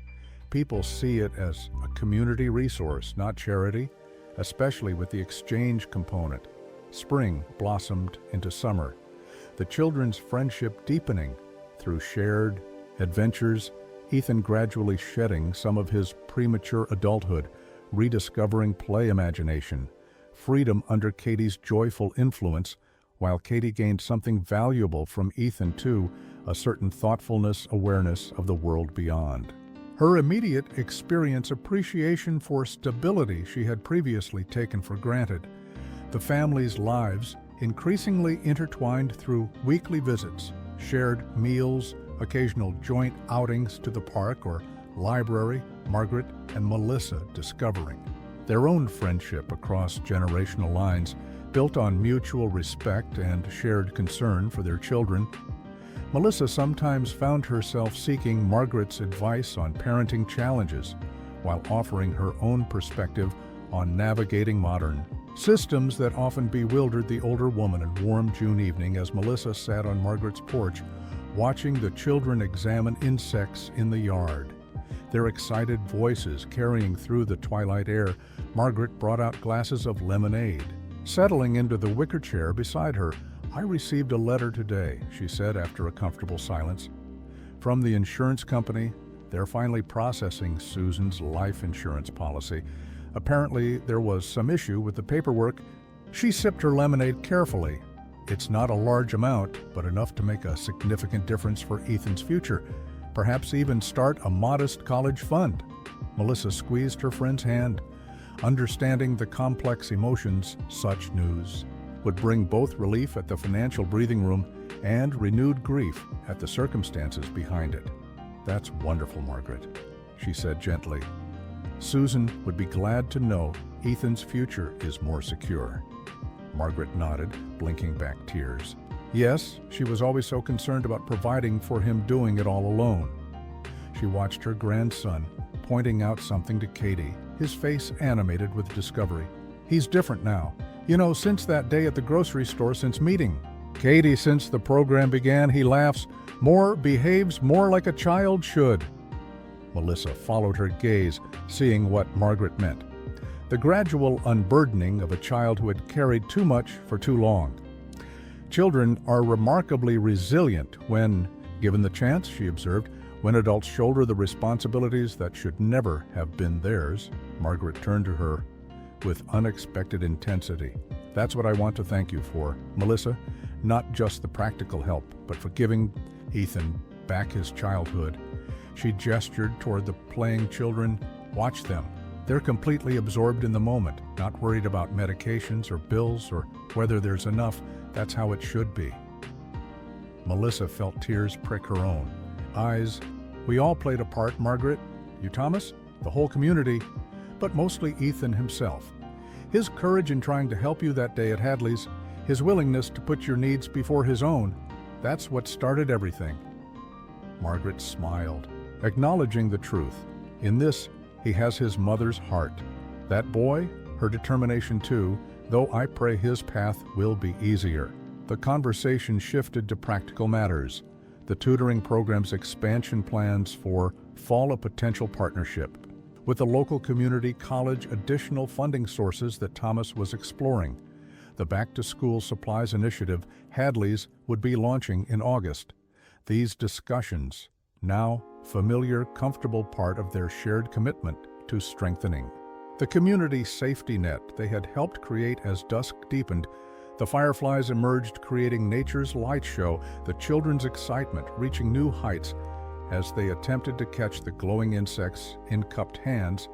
People see it as a community resource, not charity, especially with the exchange component. Spring blossomed into summer, the children's friendship deepening through shared adventures, Ethan gradually shedding some of his premature adulthood, rediscovering play imagination, freedom under Katie's joyful influence, while Katie gained something valuable from Ethan too, a certain thoughtfulness, awareness of the world beyond. Her immediate experience appreciation for stability she had previously taken for granted. The family's lives increasingly intertwined through weekly visits, shared meals, occasional joint outings to the park or library, Margaret and Melissa discovering their own friendship across generational lines, built on mutual respect and shared concern for their children. Melissa sometimes found herself seeking Margaret's advice on parenting challenges, while offering her own perspective on navigating modern systems that often bewildered the older woman. A warm June evening, as Melissa sat on Margaret's porch, watching the children examine insects in the yard, their excited voices carrying through the twilight air, Margaret brought out glasses of lemonade. Settling into the wicker chair beside her, "I received a letter today," she said after a comfortable silence. "From the insurance company. They're finally processing Susan's life insurance policy. Apparently, there was some issue with the paperwork." She sipped her lemonade carefully. "It's not a large amount, but enough to make a significant difference for Ethan's future. Perhaps even start a modest college fund." Melissa squeezed her friend's hand, understanding the complex emotions such news would bring both relief at the financial breathing room and renewed grief at the circumstances behind it. "That's wonderful, Margaret," she said gently. "Susan would be glad to know Ethan's future is more secure." Margaret nodded, blinking back tears. Yes, she was always so concerned about providing for him, doing it all alone. She watched her grandson pointing out something to Katie, his face animated with discovery. "He's different now. You know, since that day at the grocery store, since meeting Katie, since the program began, he laughs more, behaves more like a child should." Melissa followed her gaze, seeing what Margaret meant. The gradual unburdening of a child who had carried too much for too long. "Children are remarkably resilient when given the chance," she observed, "when adults shoulder the responsibilities that should never have been theirs." Margaret turned to her with unexpected intensity. "That's what I want to thank you for, Melissa. Not just the practical help, but for giving Ethan back his childhood." She gestured toward the playing children. "Watch them. They're completely absorbed in the moment, not worried about medications or bills or whether there's enough. That's how it should be." Melissa felt tears prick her own eyes. "We all played a part, Margaret. You, Thomas, the whole community, but mostly Ethan himself. His courage in trying to help you that day at Hadley's, his willingness to put your needs before his own, that's what started everything." Margaret smiled, acknowledging the truth. In this, he has his mother's heart. That boy, her determination too, though I pray his path will be easier. The conversation shifted to practical matters, the tutoring program's expansion plans for fall, a potential partnership with the local community college, additional funding sources that Thomas was exploring. The back-to-school supplies initiative Hadley's would be launching in August. These discussions, now familiar, comfortable part of their shared commitment to strengthening the community safety net they had helped create. As dusk deepened, the fireflies emerged, creating nature's light show, the children's excitement reaching new heights as they attempted to catch the glowing insects in cupped hands.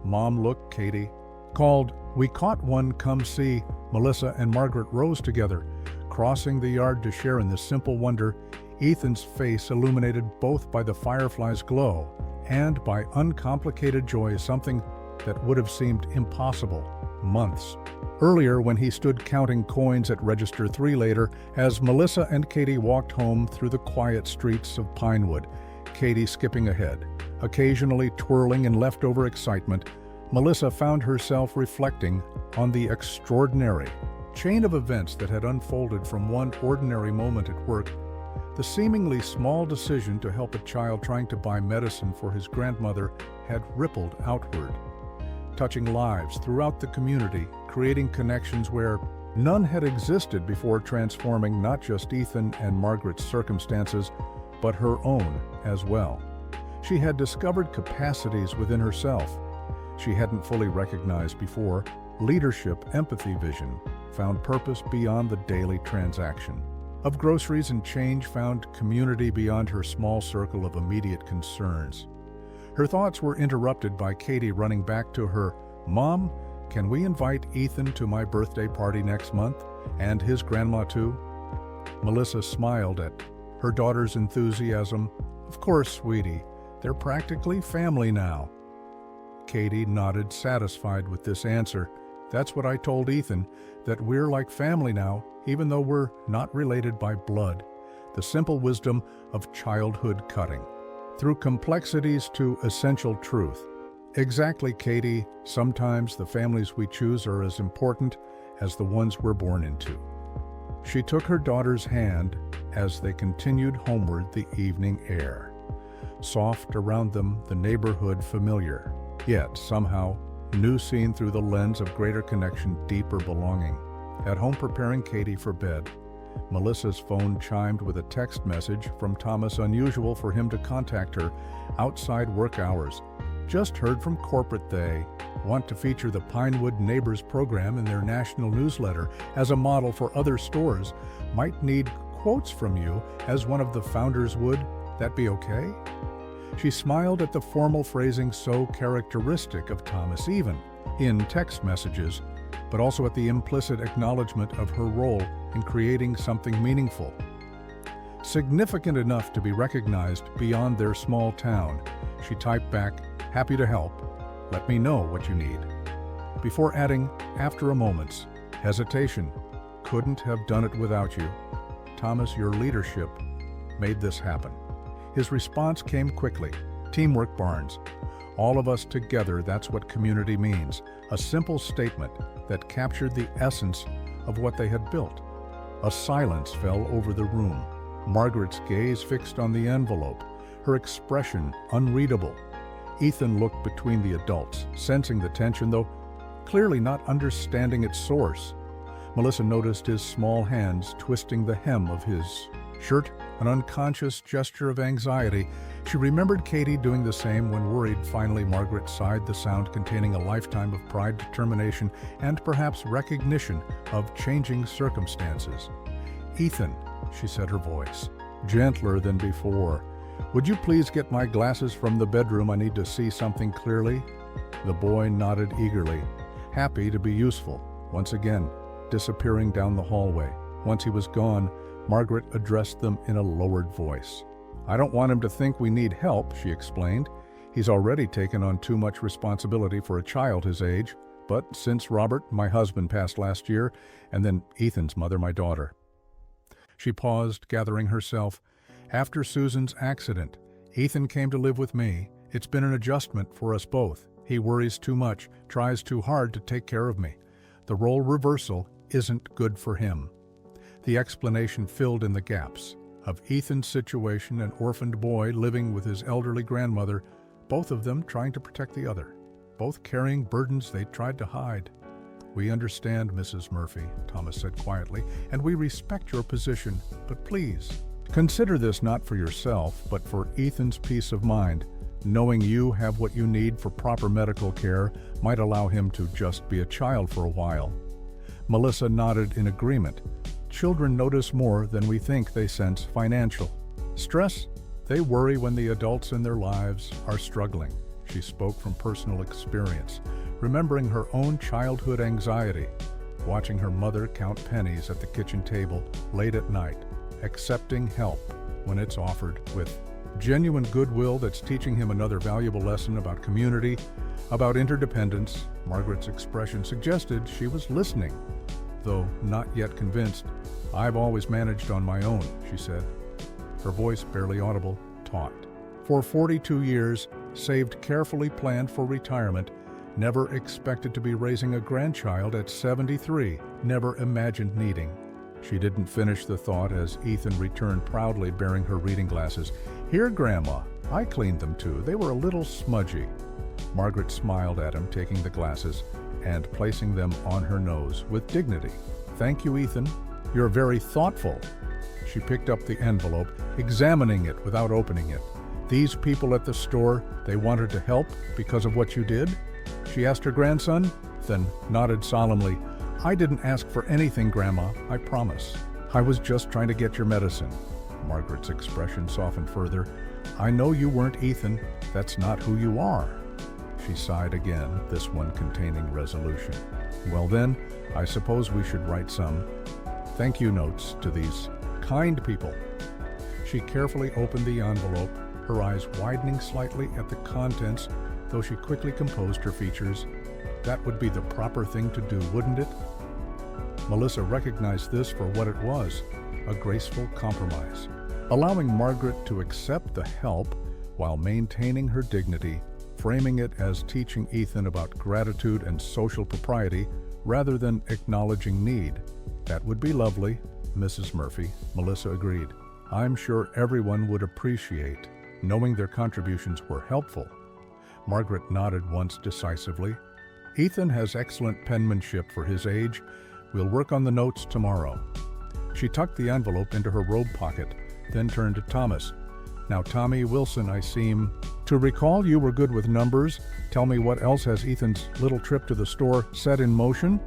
"Mom, look," Katie called. "We caught one, come see." Melissa and Margaret rose together, crossing the yard to share in this simple wonder, Ethan's face illuminated both by the firefly's glow and by uncomplicated joy, something that would have seemed impossible months earlier when he stood counting coins at Register 3. Later, as Melissa and Katie walked home through the quiet streets of Pinewood, Katie skipping ahead, occasionally twirling in leftover excitement, Melissa found herself reflecting on the extraordinary chain of events that had unfolded from one ordinary moment at work. The seemingly small decision to help a child trying to buy medicine for his grandmother had rippled outward, touching lives throughout the community, creating connections where none had existed before, transforming not just Ethan and Margaret's circumstances, but her own as well. She had discovered capacities within herself she hadn't fully recognized before: leadership, empathy, vision, found purpose beyond the daily transaction of groceries, and change found community beyond her small circle of immediate concerns. Her thoughts were interrupted by Katie running back to her. "Mom, can we invite Ethan to my birthday party next month? And his grandma too?" Melissa smiled at her daughter's enthusiasm. "Of course, sweetie. They're practically family now." Katie nodded, satisfied with this answer. "That's what I told Ethan, that we're like family now, even though we're not related by blood. the simple wisdom of childhood cutting. Through complexities to essential truth. Exactly, Katie. Sometimes the families we choose are as important as the ones we're born into. She took her daughter's hand as they continued homeward, the evening air. Soft around them, the neighborhood familiar, yet somehow new, seen through the lens of greater connection, deeper belonging. At home preparing Katie for bed, Melissa's phone chimed with a text message from Thomas, unusual for him to contact her outside work hours. Just heard from corporate they want to feature the Pinewood Neighbors program in their national newsletter as a model for other stores. Might need quotes from you as one of the founders would. That be okay? She smiled at the formal phrasing so characteristic of Thomas, even in text messages, but also at the implicit acknowledgement of her role in creating something meaningful, significant enough to be recognized beyond their small town. She typed back, "Happy to help. Let me know what you need." Before adding, after a moment's hesitation, "Couldn't have done it without you. Thomas, your leadership made this happen." His response came quickly. "Teamwork, Barnes. All of us together, that's what community means." A simple statement that captured the essence of what they had built. A silence fell over the room. Margaret's gaze fixed on the envelope, her expression unreadable. Ethan looked between the adults, sensing the tension, though clearly not understanding its source. Melissa noticed his small hands twisting the hem of his shirt, an unconscious gesture of anxiety. She remembered Katie doing the same when worried. Finally, Margaret sighed, the sound containing a lifetime of pride, determination, and perhaps recognition of changing circumstances. "Ethan," she said, her voice gentler than before, "would you please get my glasses from the bedroom? I need to see something clearly." The boy nodded eagerly, happy to be useful, once again, disappearing down the hallway. Once he was gone, Margaret addressed them in a lowered voice. "I don't want him to think we need help," she explained. "He's already taken on too much responsibility for a child his age. But since Robert, my husband, passed last year, and then Ethan's mother, my daughter." She paused, gathering herself. "After Susan's accident, Ethan came to live with me. It's been an adjustment for us both. He worries too much, tries too hard to take care of me. The role reversal isn't good for him." The explanation filled in the gaps of Ethan's situation, an orphaned boy living with his elderly grandmother, both of them trying to protect the other, both carrying burdens they tried to hide. "We understand, Mrs. Murphy," Thomas said quietly, "and we respect your position, but please, consider this not for yourself, but for Ethan's peace of mind. Knowing you have what you need for proper medical care might allow him to just be a child for a while." Melissa nodded in agreement. Children notice more than we think they sense financial stress. They worry when the adults in their lives are struggling. She spoke from personal experience, remembering her own childhood anxiety, watching her mother count pennies at the kitchen table late at night, accepting help when it's offered with genuine goodwill that's teaching him another valuable lesson about community, about interdependence. Margaret's expression suggested she was listening, though not yet convinced. "I've always managed on my own," she said, her voice barely audible, taut. "For 42 years, saved carefully, planned for retirement, never expected to be raising a grandchild at 73, never imagined needing." She didn't finish the thought as Ethan returned proudly bearing her reading glasses. "Here, Grandma, I cleaned them too. They were a little smudgy." Margaret smiled at him, taking the glasses and placing them on her nose with dignity. "Thank you, Ethan. You're very thoughtful." She picked up the envelope, examining it without opening it. "These people at the store, they wanted to help because of what you did?" she asked her grandson, then nodded solemnly. "I didn't ask for anything, Grandma, I promise. I was just trying to get your medicine." Margaret's expression softened further. "I know you weren't Ethan. That's not who you are." She sighed again, this one containing resolution. "Well then, I suppose we should write some thank you notes to these kind people." She carefully opened the envelope, her eyes widening slightly at the contents, though she quickly composed her features. That would be the proper thing to do, wouldn't it? Melissa recognized this for what it was, a graceful compromise. allowing Margaret to accept the help while maintaining her dignity, framing it as teaching Ethan about gratitude and social propriety rather than acknowledging need. "That would be lovely, Mrs. Murphy," Melissa agreed. "I'm sure everyone would appreciate knowing their contributions were helpful." Margaret nodded once decisively. "Ethan has excellent penmanship for his age. We'll work on the notes tomorrow." She tucked the envelope into her robe pocket, then turned to Thomas. "Now, Tommy Wilson, I seem to recall you were good with numbers. Tell me, what else has Ethan's little trip to the store set in motion?"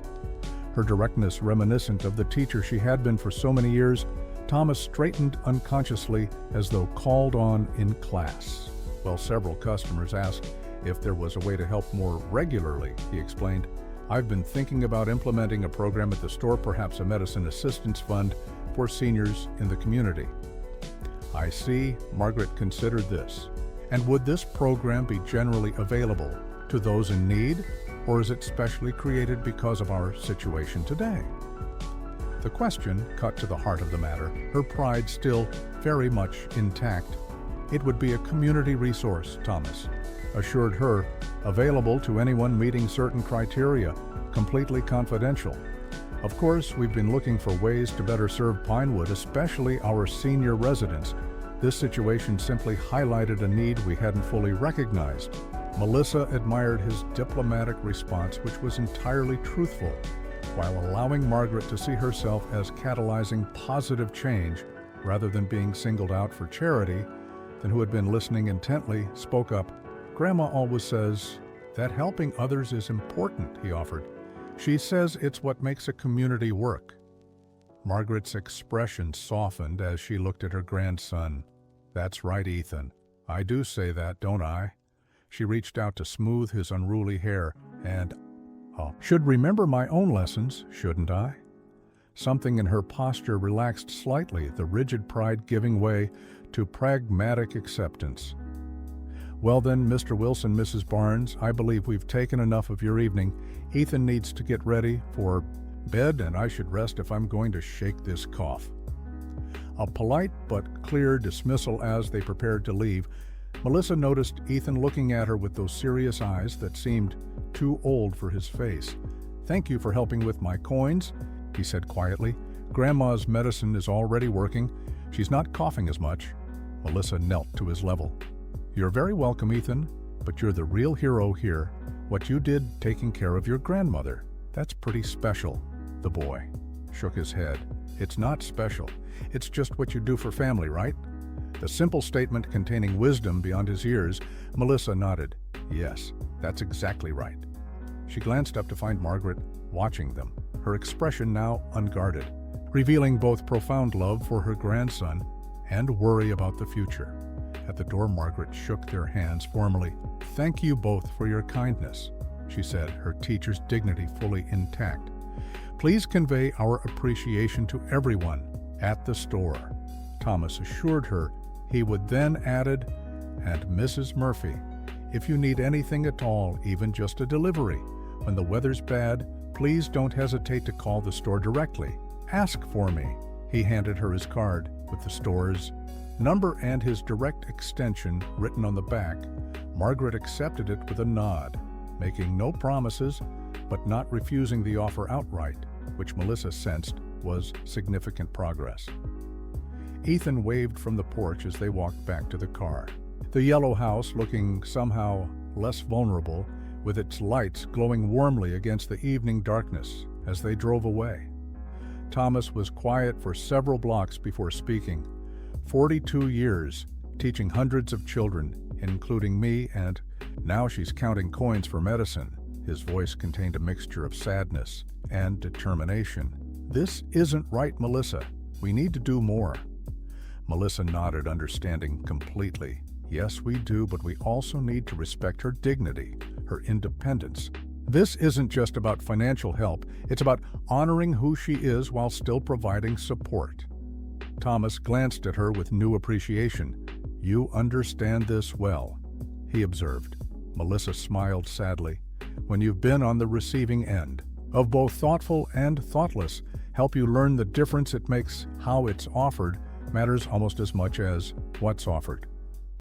Her directness reminiscent of the teacher she had been for so many years, Thomas straightened unconsciously as though called on in class. "Well, several customers asked if there was a way to help more regularly," he explained. "I've been thinking about implementing a program at the store, perhaps a medicine assistance fund for seniors in the community." "I see," Margaret considered this. "And would this program be generally available to those in need, or is it specially created because of our situation today?" The question cut to the heart of the matter, her pride still very much intact. "It would be a community resource," Thomas assured her, "available to anyone meeting certain criteria, completely confidential. Of course, we've been looking for ways to better serve Pinewood, especially our senior residents. This situation simply highlighted a need we hadn't fully recognized." Melissa admired his diplomatic response, which was entirely truthful, while allowing Margaret to see herself as catalyzing positive change rather than being singled out for charity. Then, who had been listening intently, spoke up. "Grandma always says that helping others is important," he offered. "She says it's what makes a community work." Margaret's expression softened as she looked at her grandson. "That's right, Ethan. I do say that, don't I?" She reached out to smooth his unruly hair. "And should remember my own lessons, shouldn't I?" Something in her posture relaxed slightly, the rigid pride giving way to pragmatic acceptance. "Well then, Mr. Wilson, Mrs. Barnes, I believe we've taken enough of your evening. Ethan needs to get ready for bed, and I should rest if I'm going to shake this cough." A polite but clear dismissal as they prepared to leave. Melissa noticed Ethan looking at her with those serious eyes that seemed too old for his face. "Thank you for helping with my coins," he said quietly. "Grandma's medicine is already working. She's not coughing as much." Melissa knelt to his level. "You're very welcome, Ethan, but you're the real hero here. What you did taking care of your grandmother, that's pretty special." The boy shook his head. "It's not special. It's just what you do for family, right?" The simple statement containing wisdom beyond his years. Melissa nodded. "Yes, that's exactly right." She glanced up to find Margaret watching them, her expression now unguarded, revealing both profound love for her grandson and worry about the future. At the door, Margaret shook their hands formally. "Thank you both for your kindness," she said, her teacher's dignity fully intact. "Please convey our appreciation to everyone at the store," Thomas assured her. He would then added, "And Mrs. Murphy, if you need anything at all, even just a delivery, when the weather's bad, please don't hesitate to call the store directly. Ask for me." He handed her his card with the store's number and his direct extension written on the back. Margaret accepted it with a nod, making no promises, but not refusing the offer outright, which Melissa sensed was significant progress. Ethan waved from the porch as they walked back to the car. The yellow house looking somehow less vulnerable, with its lights glowing warmly against the evening darkness as they drove away. Thomas was quiet for several blocks before speaking. 42 years, teaching hundreds of children, including me, and now she's counting coins for medicine. His voice contained a mixture of sadness and determination. "This isn't right, Melissa. We need to do more." Melissa nodded, understanding completely. "Yes, we do, but we also need to respect her dignity, her independence. This isn't just about financial help, it's about honoring who she is while still providing support." Thomas glanced at her with new appreciation. "You understand this well," he observed. Melissa smiled sadly. "When you've been on the receiving end of both thoughtful and thoughtless help, you learn the difference it makes how it's offered matters almost as much as what's offered.